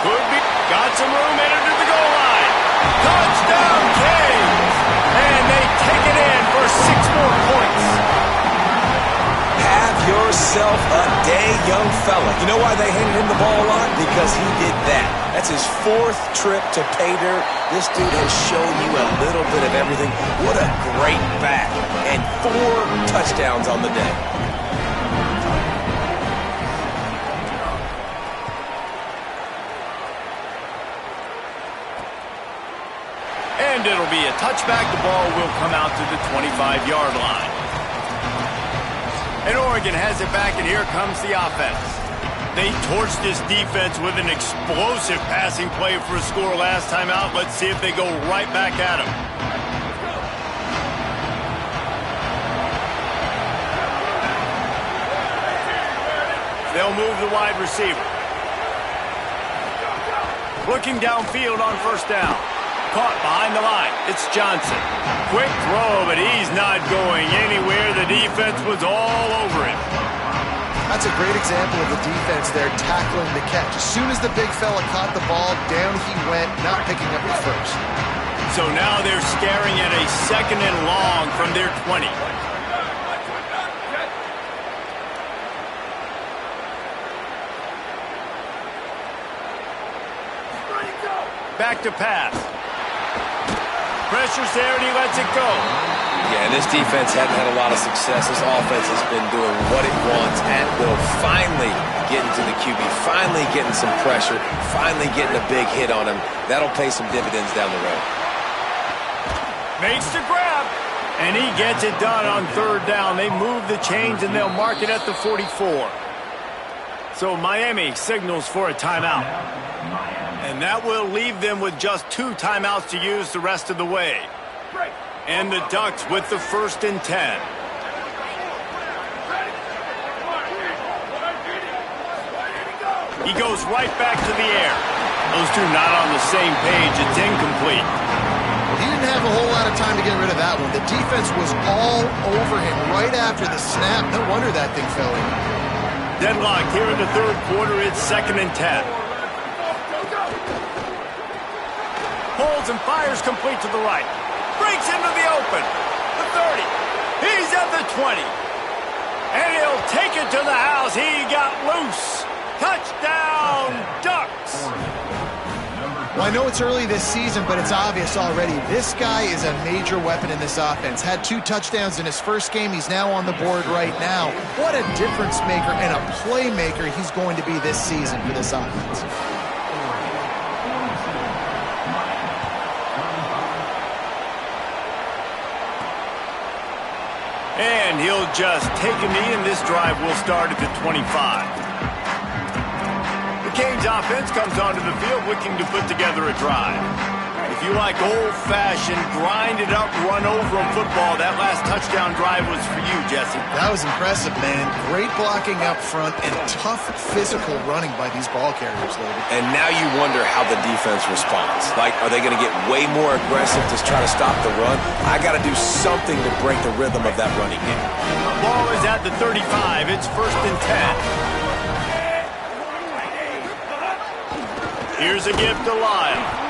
Could be, got some room, entered to the goal line. Touchdown, Canes! And they take it in for 6 more points. Have yourself a day, young fella. You know why they handed him the ball a lot? Because he did that. That's his 4th trip to pay dirt. This dude has shown you a little bit of everything. What a great back. And 4 touchdowns on the day. And it'll be a touchback. The ball will come out to the 25-yard line. And Oregon has it back, and here comes the offense. They torched this defense with an explosive passing play for a score last time out. Let's see if they go right back at him. They'll move the wide receiver. Looking downfield on first down. Caught behind the line. It's Johnson. Quick throw, but he's not going anywhere. The defense was all over him. That's a great example of the defense there tackling the catch. As soon as the big fella caught the ball, down he went, not picking up the first. So now they're staring at a 2nd and long from their 20. Back to pass. Pressure's there and he lets it go. Yeah, this defense hadn't had a lot of success. This offense has been doing what it wants at will. Finally getting to the QB, finally getting some pressure, finally getting a big hit on him. That'll pay some dividends down the road. Makes the grab, and he gets it done on 3rd down. They move the chains, and they'll mark it at the 44. So Miami signals for a timeout. And that will leave them with just 2 timeouts to use the rest of the way. And the Ducks with the 1st and 10. He goes right back to the air. Those two not on the same page. It's incomplete. He didn't have a whole lot of time to get rid of that one. The defense was all over him right after the snap. No wonder that thing fell in. Deadlocked here in the 3rd quarter. It's 2nd and 10. Pulls and fires complete to the right. Breaks into the open. The 30. He's at the 20. And he'll take it to the house. He got loose. Touchdown, Ducks. Well, I know it's early this season, but it's obvious already. This guy is a major weapon in this offense. Had 2 touchdowns in his first game. He's now on the board right now. What a difference maker and a playmaker he's going to be this season for this offense. And he'll just take a knee, and this drive will start at the 25. The Canes offense comes onto the field looking to put together a drive. If you like old-fashioned, grind-it-up, run-over-'em football, that last touchdown drive was for you, Jesse. That was impressive, man. Great blocking up front and tough physical running by these ball carriers, David. And now you wonder how the defense responds. Like, are they going to get way more aggressive to try to stop the run? I got to do something to break the rhythm of that running game. Ball is at the 35. It's 1st and 10. Here's a gift to Lyle.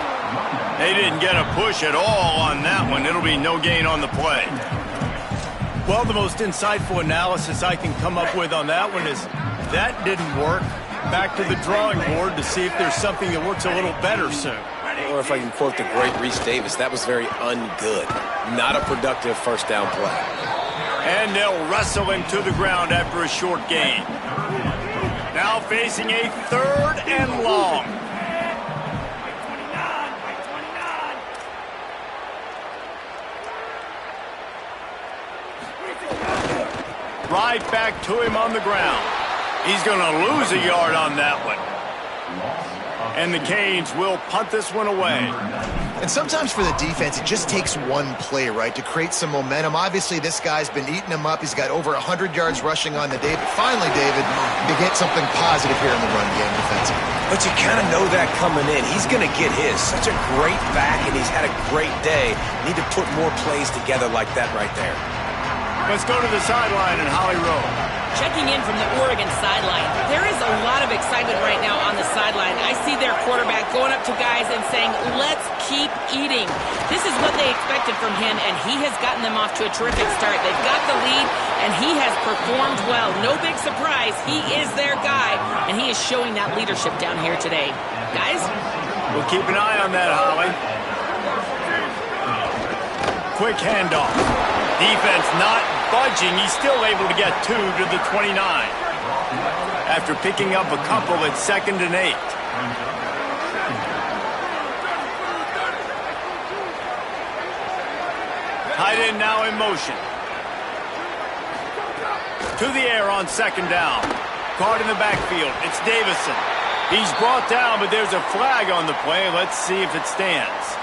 They didn't get a push at all on that one. It'll be no gain on the play. Well, the most insightful analysis I can come up with on that one is that didn't work. Back to the drawing board to see if there's something that works a little better soon. Or if I can quote the great Reese Davis, that was very ungood. Not a productive 1st down play. And they'll wrestle him to the ground after a short gain. Now facing a 3rd and long. Right back to him on the ground. He's going to lose a yard on that one. And the Canes will punt this one away. And sometimes for the defense, it just takes one play, right, to create some momentum. Obviously, this guy's been eating him up. He's got over 100 yards rushing on the day. But finally, David, to get something positive here in the run game defensively. But you kind of know that coming in. He's going to get his. Such a great back, and he's had a great day. Need to put more plays together like that right there. Let's go to the sideline in Holly Rowe. Checking in from the Oregon sideline. There is a lot of excitement right now on the sideline. I see their quarterback going up to guys and saying, let's keep eating. This is what they expected from him, and he has gotten them off to a terrific start. They've got the lead, and he has performed well. No big surprise. He is their guy, and he is showing that leadership down here today. Guys? We'll keep an eye on that, Holly. Quick handoff. Defense not budging. He's still able to get 2 to the 29. After picking up a couple at 2nd and 8. Tight end now in motion. To the air on 2nd down. Caught in the backfield. It's Davison. He's brought down, but there's a flag on the play. Let's see if it stands.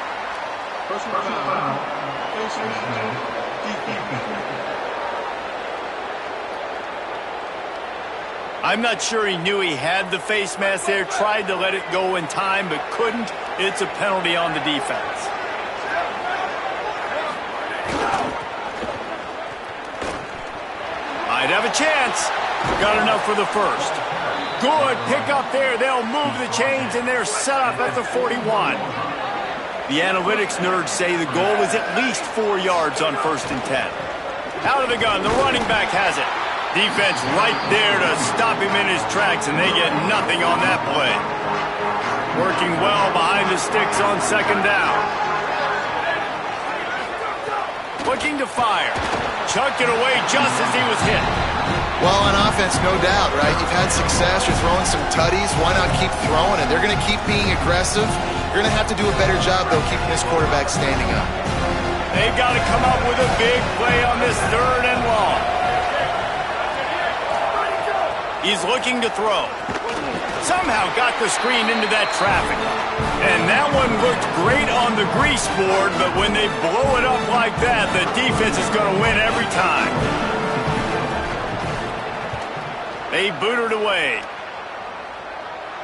I'm not sure he knew he had the face mask there, tried to let it go in time, but couldn't. It's a penalty on the defense. Might have a chance. Got enough for the first. Good pick up there. They'll move the chains, and they're set up at the 41. The analytics nerds say the goal is at least 4 yards on 1st and 10. Out of the gun, the running back has it. Defense right there to stop him in his tracks, and they get nothing on that play. Working well behind the sticks on 2nd down. Looking to fire. Chucked it away just as he was hit. Well, on offense, no doubt, right? You've had success. You're throwing some tutties. Why not keep throwing it? They're going to keep being aggressive. You're going to have to do a better job, though, keeping this quarterback standing up. They've got to come up with a big play on this 3rd and long. He's looking to throw. Somehow got the screen into that traffic. And that one looked great on the grease board, but when they blow it up like that, the defense is going to win every time. They boot it away.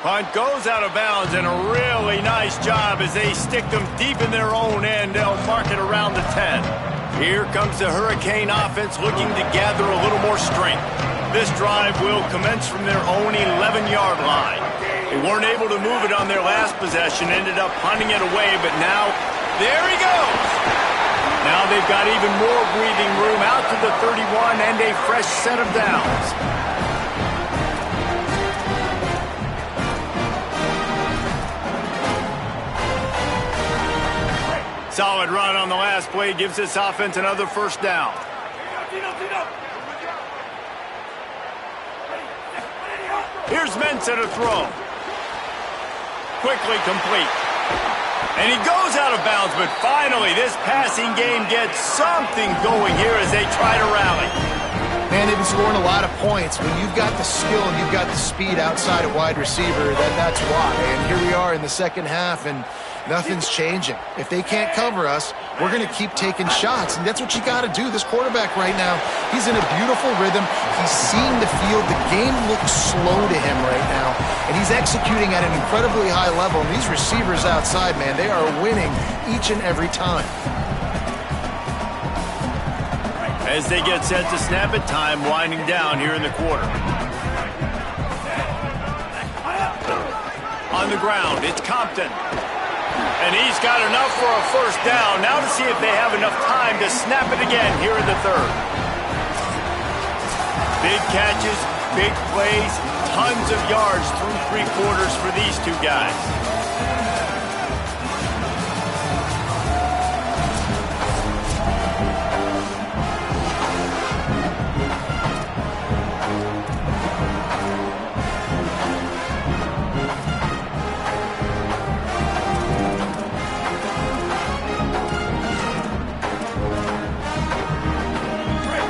Punt goes out of bounds, and a really nice job as they stick them deep in their own end. They'll mark it around the 10. Here comes the Hurricane offense looking to gather a little more strength. This drive will commence from their own 11-yard line. They weren't able to move it on their last possession, ended up punting it away, but now, there he goes! Now they've got even more breathing room out to the 31 and a fresh set of downs. Solid run on the last play gives this offense another 1st down. Here's Mensah to throw. Quickly complete. And he goes out of bounds, but finally this passing game gets something going here as they try to rally. Man, they've been scoring a lot of points. When you've got the skill and you've got the speed outside of wide receiver, that's why. And here we are in the 2nd half, and nothing's changing. If they can't cover us, we're going to keep taking shots, and that's what you got to do. This quarterback right now, he's in a beautiful rhythm. He's seeing the field. The game looks slow to him right now, and he's executing at an incredibly high level. And these receivers outside, man, they are winning each and every time. As they get set to snap it, time winding down here in the quarter. On the ground, it's Compton. And he's got enough for a 1st down. Now to see if they have enough time to snap it again here in the 3rd. Big catches, big plays, tons of yards through 3 quarters for these two guys.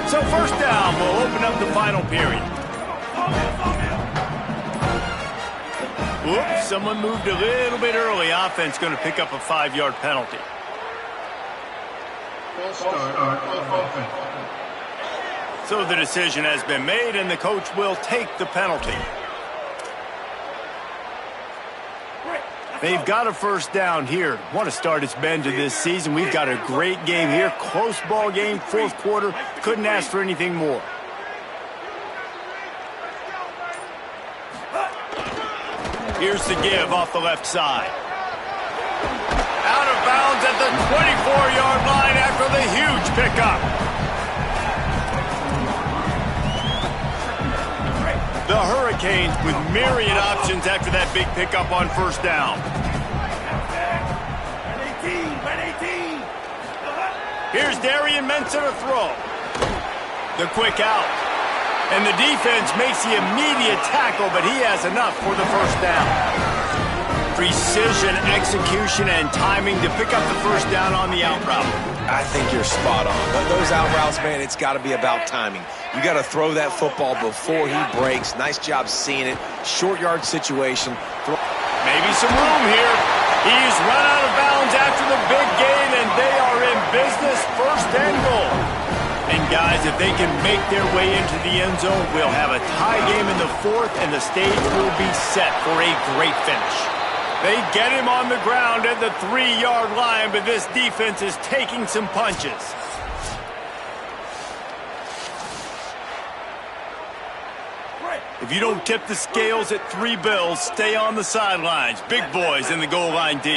So 1st down will open up the final period. Oops, someone moved a little bit early. Offense going to pick up a 5-yard penalty. So the decision has been made, and the coach will take the penalty. They've got a 1st down here. What a start it's been to this season. We've got a great game here. Close ball game, 4th quarter. Couldn't ask for anything more. Here's the give off the left side. Out of bounds at the 24-yard line after the huge pickup. The Hurricanes with myriad options after that big pickup on 1st down. Here's Iraion Mensah to throw. The quick out. And the defense makes the immediate tackle, but he has enough for the 1st down. Precision, execution, and timing to pick up the 1st down on the out route. I think you're spot on. Those out routes, man, it's got to be about timing. You got to throw that football before he breaks. Nice job seeing it. Short yard situation. Maybe some room here. He's run out of bounds after the big gain, and they are in business. 1st and goal. And guys, guys, if they can make their way into the end zone, we'll have a tie game in the fourth, and the stage will be set for a great finish. They get him on the ground at the 3-yard line, but this defense is taking some punches. If you don't tip the scales at 3 bills, stay on the sidelines. Big boys in the goal line D.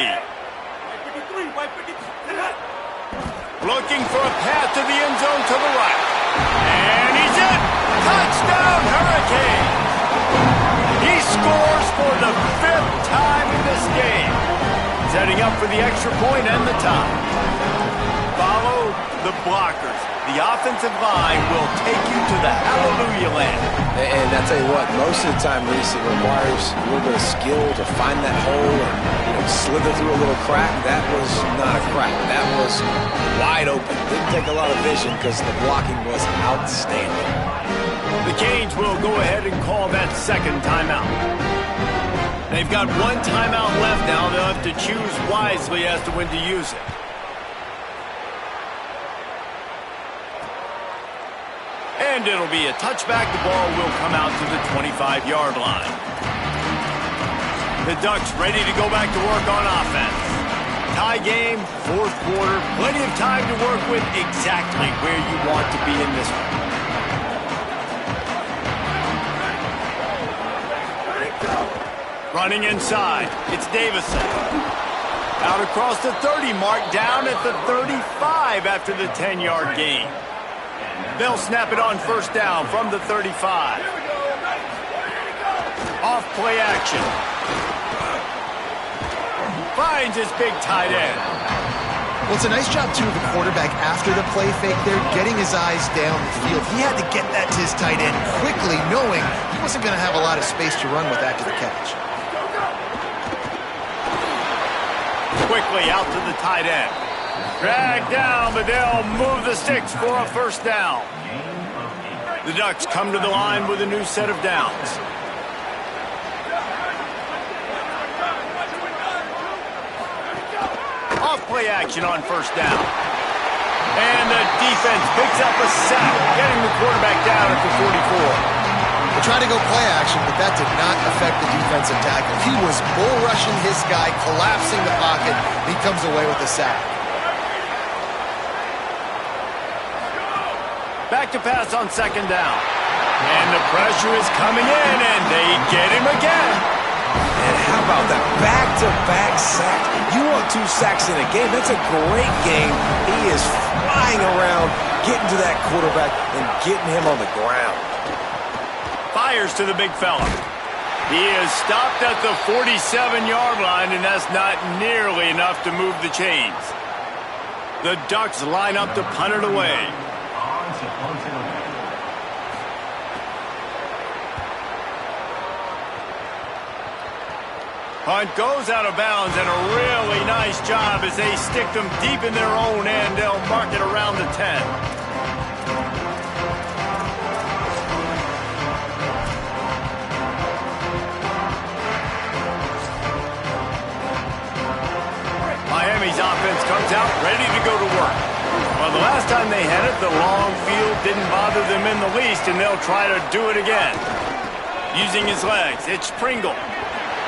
Looking for a path to the end zone to the right. And he's in! Touchdown, Hurricane! He scores for the 5th time in this game. Setting up for the extra point and the tie. Follow the blockers. The offensive line will take you to the hallelujah land. And I tell you what, most of the time, Reese, it requires a little bit of skill to find that hole and slither through a little crack. That was not a crack. That was wide open. Didn't take a lot of vision because the blocking was outstanding. The Canes will go ahead and call that second timeout. They've got 1 timeout left now. They'll have to choose wisely as to when to use it. And it'll be a touchback. The ball will come out to the 25-yard line. The Ducks ready to go back to work on offense. Tie game, 4th quarter. Plenty of time to work with exactly where you want to be in this one. Running inside, it's Davison. Out across the 30 mark, down at the 35 after the 10-yard gain. They'll snap it on first down from the 35. Off play action. Finds his big tight end. Well, it's a nice job, too, of the quarterback after the play fake there, getting his eyes down the field. He had to get that to his tight end quickly, knowing he wasn't going to have a lot of space to run with after the catch. Quickly out to the tight end. Dragged down, but they'll move the sticks for a first down. The Ducks come to the line with a new set of downs. Off play action on first down. And the defense picks up a sack, getting the quarterback down at the 44. They tried to go play action, but that did not affect the defensive tackle. He was bull rushing his guy, collapsing the pocket. He comes away with a sack. Back to pass on second down. And the pressure is coming in, and they get him again. And how about that back-to-back sack? You want 2 sacks in a game, that's a great game. He is flying around, getting to that quarterback and getting him on the ground. Fires to the big fella. He is stopped at the 47-yard line, and that's not nearly enough to move the chains. The Ducks line up to punt it away. Punt goes out of bounds, and a really nice job as they stick them deep in their own end. They'll mark it around the 10. Miami's offense comes out ready to go to work. Well, the last time they had it, the long field didn't bother them in the least, and they'll try to do it again. Using his legs, it's Pringle.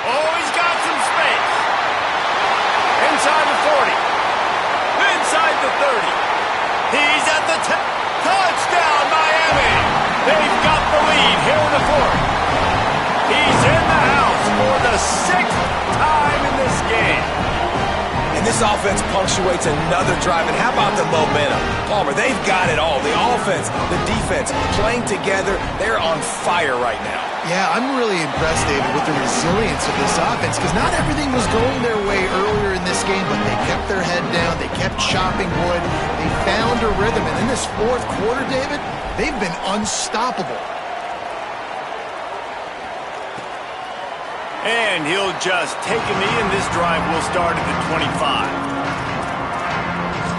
Oh, he's got some space. Inside the 40. Inside the 30. He's at the 10. Touchdown, Miami. They've got the lead here in the 4th. He's in the house for the 6th time in this game. And this offense punctuates another drive. And how about the momentum? Palmer, they've got it all. The offense, the defense, playing together. They're on fire right now. Yeah, I'm really impressed, David, with the resilience of this offense, because not everything was going their way earlier in this game, but they kept their head down. They kept chopping wood. They found a rhythm. And in this 4th quarter, David, they've been unstoppable. And he'll just take a knee, and this drive will start at the 25.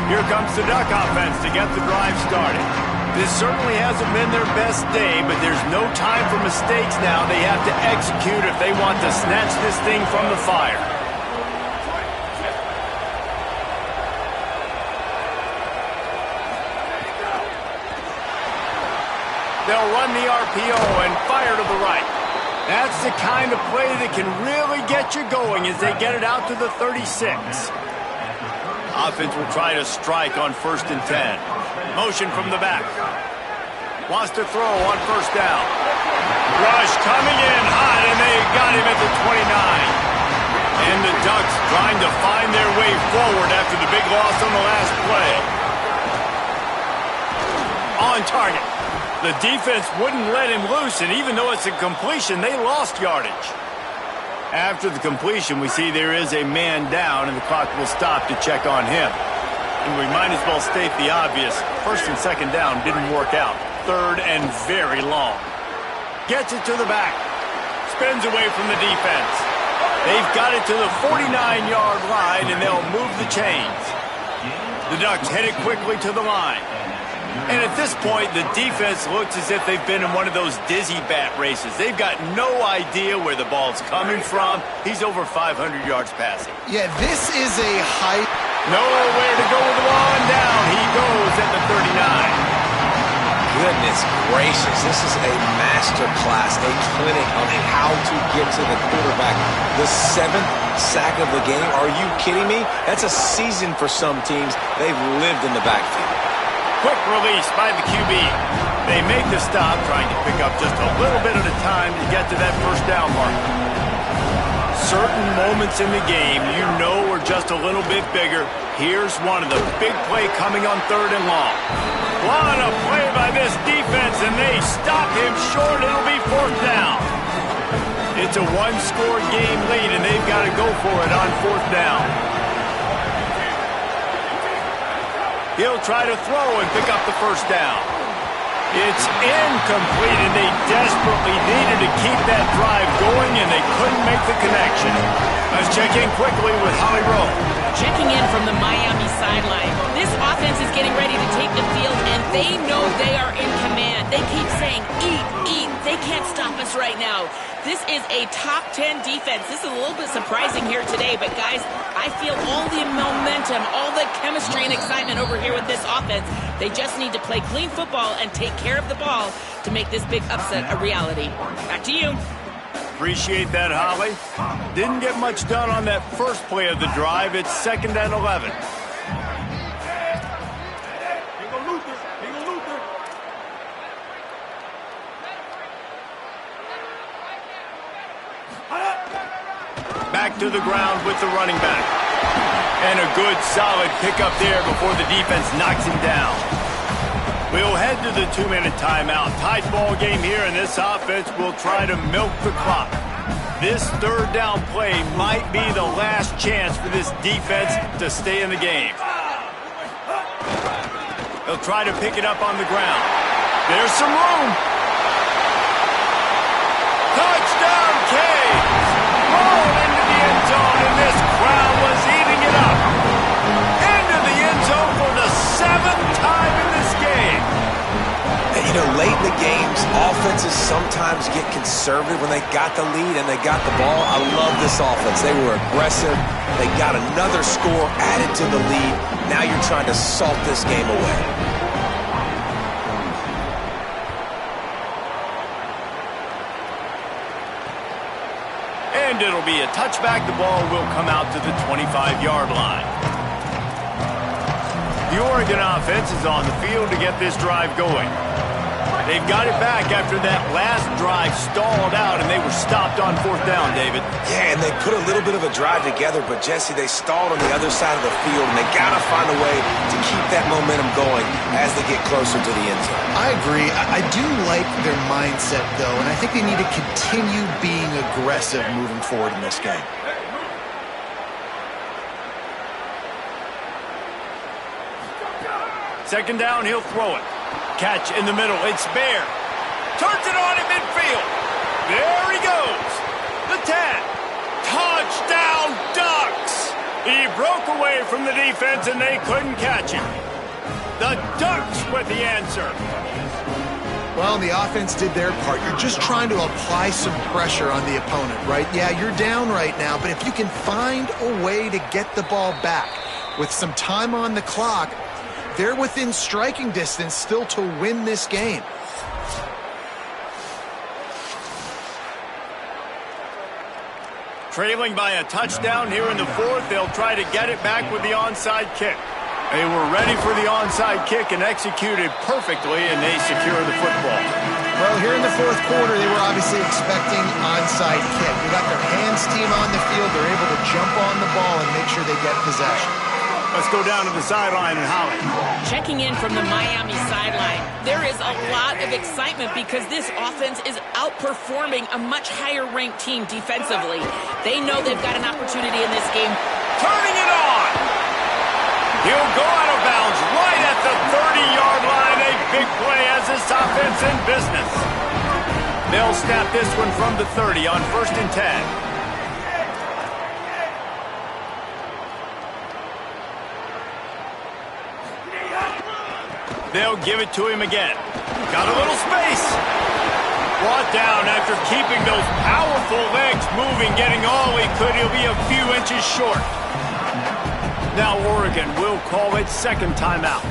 Here comes the Duck offense to get the drive started. This certainly hasn't been their best day, but there's no time for mistakes now. They have to execute if they want to snatch this thing from the fire. They'll run the RPO and fire to the right. That's the kind of play that can really get you going as they get it out to the 36. Offense will try to strike on 1st and 10. Motion from the back. Wants to throw on 1st down. Rush coming in hot, and they got him at the 29. And the Ducks trying to find their way forward after the big loss on the last play. On target. The defense wouldn't let him loose, and even though it's a completion, they lost yardage. After the completion, we see there is a man down, and the clock will stop to check on him. And we might as well state the obvious. 1st and 2nd down didn't work out. 3rd and very long. Gets it to the back. Spins away from the defense. They've got it to the 49-yard line, and they'll move the chains. The Ducks headed quickly to the line. And at this point, the defense looks as if they've been in one of those dizzy bat races. They've got no idea where the ball's coming from. He's over 500 yards passing. Yeah, this is a high... Nowhere to go with the ball, and down he goes at the 39. Goodness gracious, this is a master class, a clinic on how to get to the quarterback. The 7th sack of the game, are you kidding me? That's a season for some teams. They've lived in the backfield. Quick release by the QB. They make the stop, trying to pick up just a little bit at a time to get to that 1st down mark. Certain moments in the game you know are just a little bit bigger. Here's one of the big play coming on 3rd and long. What a play by this defense, and they stop him short. It'll be 4th down. It's a 1-score game lead, and they've got to go for it on 4th down. He'll try to throw and pick up the 1st down. It's incomplete, and they desperately needed to keep that drive going, and they couldn't make the connection. Let's check in quickly with Holly Rowe. Checking in from the Miami sideline. This offense is getting ready to take the field, and they know they are in command. They keep saying, eat, eat. They can't stop us right now. This is a top 10 defense. This is a little bit surprising here today, but guys, I feel all the momentum, all the chemistry and excitement over here with this offense. They just need to play clean football and take care of the ball to make this big upset a reality. Back to you. Appreciate that, Holly. Didn't get much done on that first play of the drive. It's 2nd and 11. Back to the ground with the running back. And a good, solid pickup there before the defense knocks him down. We'll head to the 2-minute timeout. Tight ball game here, and this offense will try to milk the clock. This 3rd down play might be the last chance for this defense to stay in the game. They'll try to pick it up on the ground. There's some room. Touchdown, Canes! Rolled into the end zone, and this crowd was eating it up. Into the end zone for the 7th time in this game. And you know, late in the games, offenses sometimes get conservative when they got the lead and they got the ball. I love this offense. They were aggressive. They got another score added to the lead. Now you're trying to salt this game away. And it'll be a touchback. The ball will come out to the 25-yard line. The Oregon offense is on the field to get this drive going. They've got it back after that last drive stalled out, and they were stopped on 4th down, David. Yeah, and they put a little bit of a drive together, but, Jesse, they stalled on the other side of the field, and they got to find a way to keep that momentum going as they get closer to the end zone. I agree. I do like their mindset, though, and I think they need to continue being aggressive moving forward in this game. Second down, he'll throw it. Catch in the middle. It's Bear. Turns it on in midfield. There he goes. The 10. Touchdown, Ducks. He broke away from the defense, and they couldn't catch him. The Ducks with the answer. Well, the offense did their part. You're just trying to apply some pressure on the opponent, right? Yeah, you're down right now, but if you can find a way to get the ball back with some time on the clock, they're within striking distance still to win this game. Trailing by a touchdown here in the fourth. They'll try to get it back with the onside kick. They were ready for the onside kick and executed perfectly, and they secure the football. Well, here in the fourth quarter, they were obviously expecting onside kick. They got their hands team on the field. They're able to jump on the ball and make sure they get possession. Let's go down to the sideline and Holly. Checking in from the Miami sideline, there is a lot of excitement because this offense is outperforming a much higher-ranked team defensively. They know they've got an opportunity in this game. Turning it on! He'll go out of bounds right at the 30-yard line. A big play as this offense in business. They'll snap this one from the 30 on 1st and 10. They'll give it to him again. Got a little space. Brought down after keeping those powerful legs moving, getting all he could. He'll be a few inches short. Now Oregon will call it second timeout.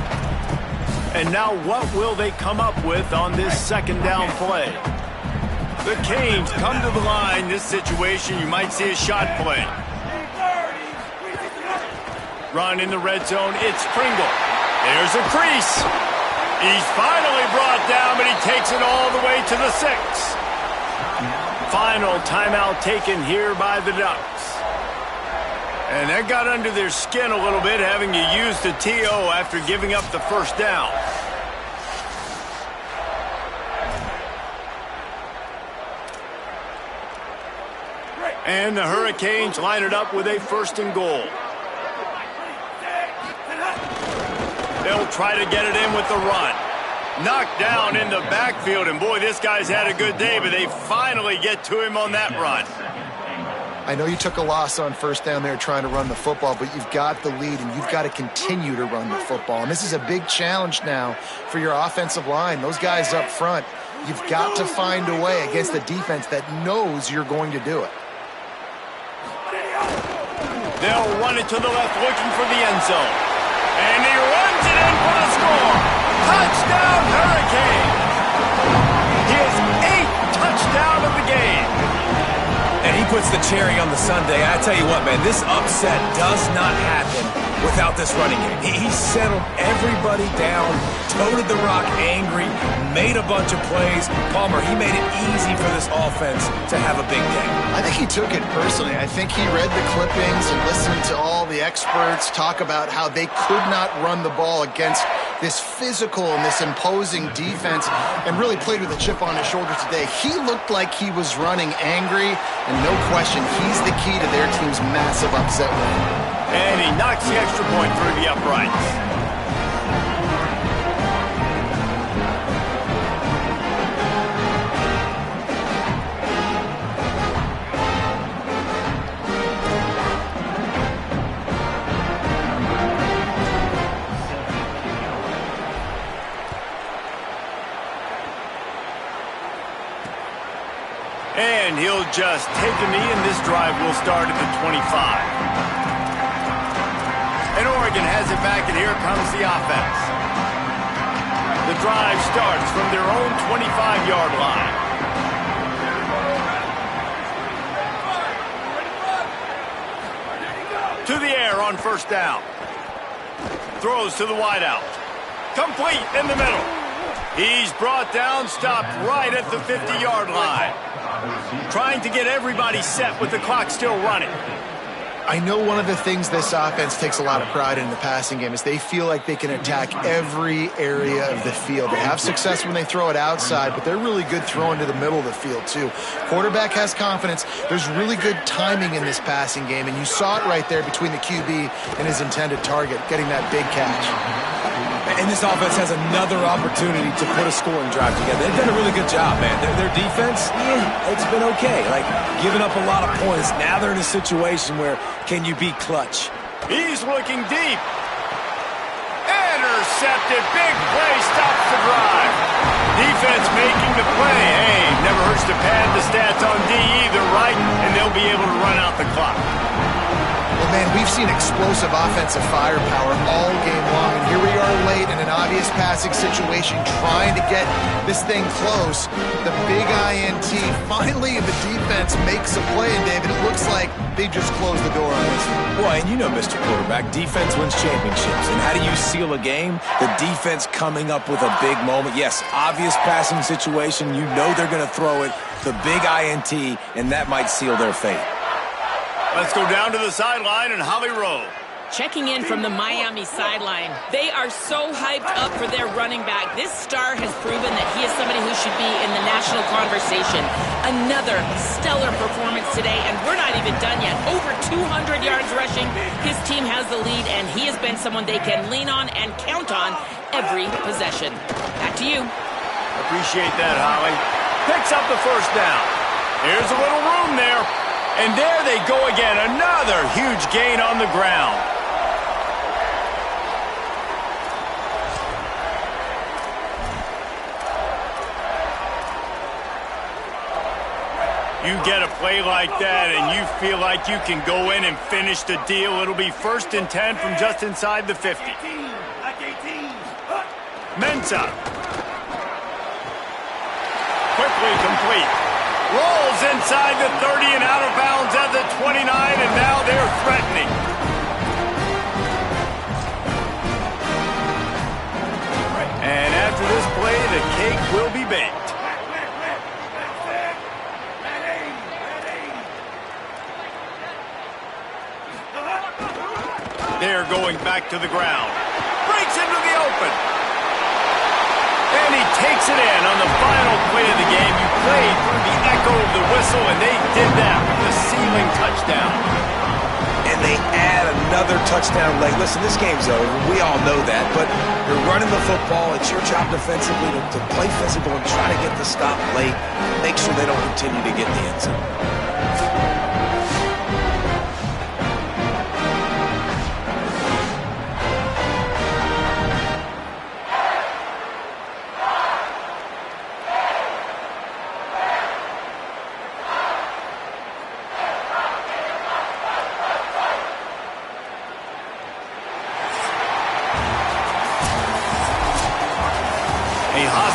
And now what will they come up with on this second down play? The Canes come to the line. This situation, you might see a shot play. Run in the red zone. It's Pringle. There's a crease. He's finally brought down, but he takes it all the way to the 6. Final timeout taken here by the Ducks. And that got under their skin a little bit, having to use the TO after giving up the first down. And the Hurricanes line it up with a 1st and goal. They'll try to get it in with the run. Knocked down in the backfield, and boy, this guy's had a good day, but they finally get to him on that run. I know you took a loss on first down there trying to run the football, but you've got the lead, and you've got to continue to run the football. And this is a big challenge now for your offensive line. Those guys up front, you've got to find a way against the defense that knows you're going to do it. They'll run it to the left, looking for the end zone. And he runs it in for the score. Touchdown, Hurricane. His 8th touchdown of the game. And he puts the cherry on the sundae. I tell you what, man, this upset does not happen without this running game. He settled everybody down, toted the rock angry, made a bunch of plays. Palmer, he made it easy for this offense to have a big game. I think he took it personally. I think he read the clippings and listened to all the experts talk about how they could not run the ball against this physical and this imposing defense, and really played with a chip on his shoulder today. He looked like he was running angry, and no question, he's the key to their team's massive upset win. And he knocks the extra point through the uprights. And he'll just take a knee, and this drive will start at the 25. And Oregon has it back, and here comes the offense. The drive starts from their own 25-yard line. To the air on first down. Throws to the wideout. Complete in the middle. He's brought down, stopped right at the 50-yard line. Trying to get everybody set with the clock still running. I know one of the things this offense takes a lot of pride in the passing game is they feel like they can attack every area of the field. They have success when they throw it outside, but they're really good throwing to the middle of the field too. Quarterback has confidence. There's really good timing in this passing game, and you saw it right there between the QB and his intended target, getting that big catch. And this offense has another opportunity to put a scoring drive together. They've done a really good job, man. Their defense, it's been okay. Like, giving up a lot of points. Now they're in a situation where can you be clutch? He's looking deep. Intercepted. Big play stops the drive. Defense making the play. Hey, never hurts to pad the stats on D either, right? And they'll be able to run out the clock. Well, Man, we've seen explosive offensive firepower all game long, and here we are late in an obvious passing situation trying to get this thing close. The big INT. Finally, the defense makes a play, and David, it looks like they just closed the door on this one. Boy, and you know, Mr. Quarterback, defense wins championships. And how do you seal a game? The defense coming up with a big moment. Yes, obvious passing situation. You know they're going to throw it. The big INT, and that might seal their fate. Let's go down to the sideline and Holly Rowe. Checking in from the Miami sideline. They are so hyped up for their running back. This star has proven that he is somebody who should be in the national conversation. Another stellar performance today, and we're not even done yet. Over 200 yards rushing. His team has the lead, and he has been someone they can lean on and count on every possession. Back to you. Appreciate that, Holly. Picks up the first down. Here's a little room there. And there they go again. Another huge gain on the ground. You get a play like that and you feel like you can go in and finish the deal. It'll be 1st and 10 from just inside the 50. Mensah. Quickly complete. Rolls inside the 30 and out of bounds at the 29, and now they're threatening. And after this play, the cake will be baked. They're going back to the ground. Breaks into the open. And he takes it in on the final play of the game. You played through the echo of the whistle, and they did that with the ceiling touchdown. And they add another touchdown late. Listen, this game's over. We all know that. But you're running the football. It's your job defensively to play physical and try to get the stop late. Make sure they don't continue to get in the end zone.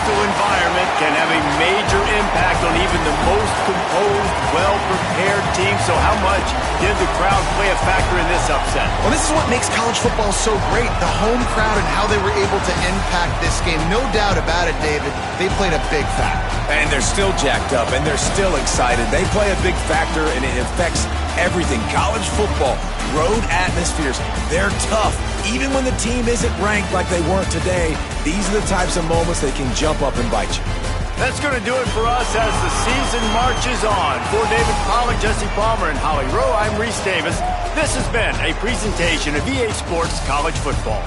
Environment can have a major impact on even the most composed, well-prepared team. So how much did the crowd play a factor in this upset? Well, this is what makes college football so great, the home crowd and how they were able to impact this game. No doubt about it, David. They played a big factor. And they're still jacked up, and they're still excited. They play a big factor, and it affects everything. College football, road atmospheres, they're tough. Even when the team isn't ranked like they weren't today, these are the types of moments that can jump up and bite you. That's going to do it for us as the season marches on. For David Pollack, Jesse Palmer, and Holly Rowe, I'm Reese Davis. This has been a presentation of EA Sports College Football.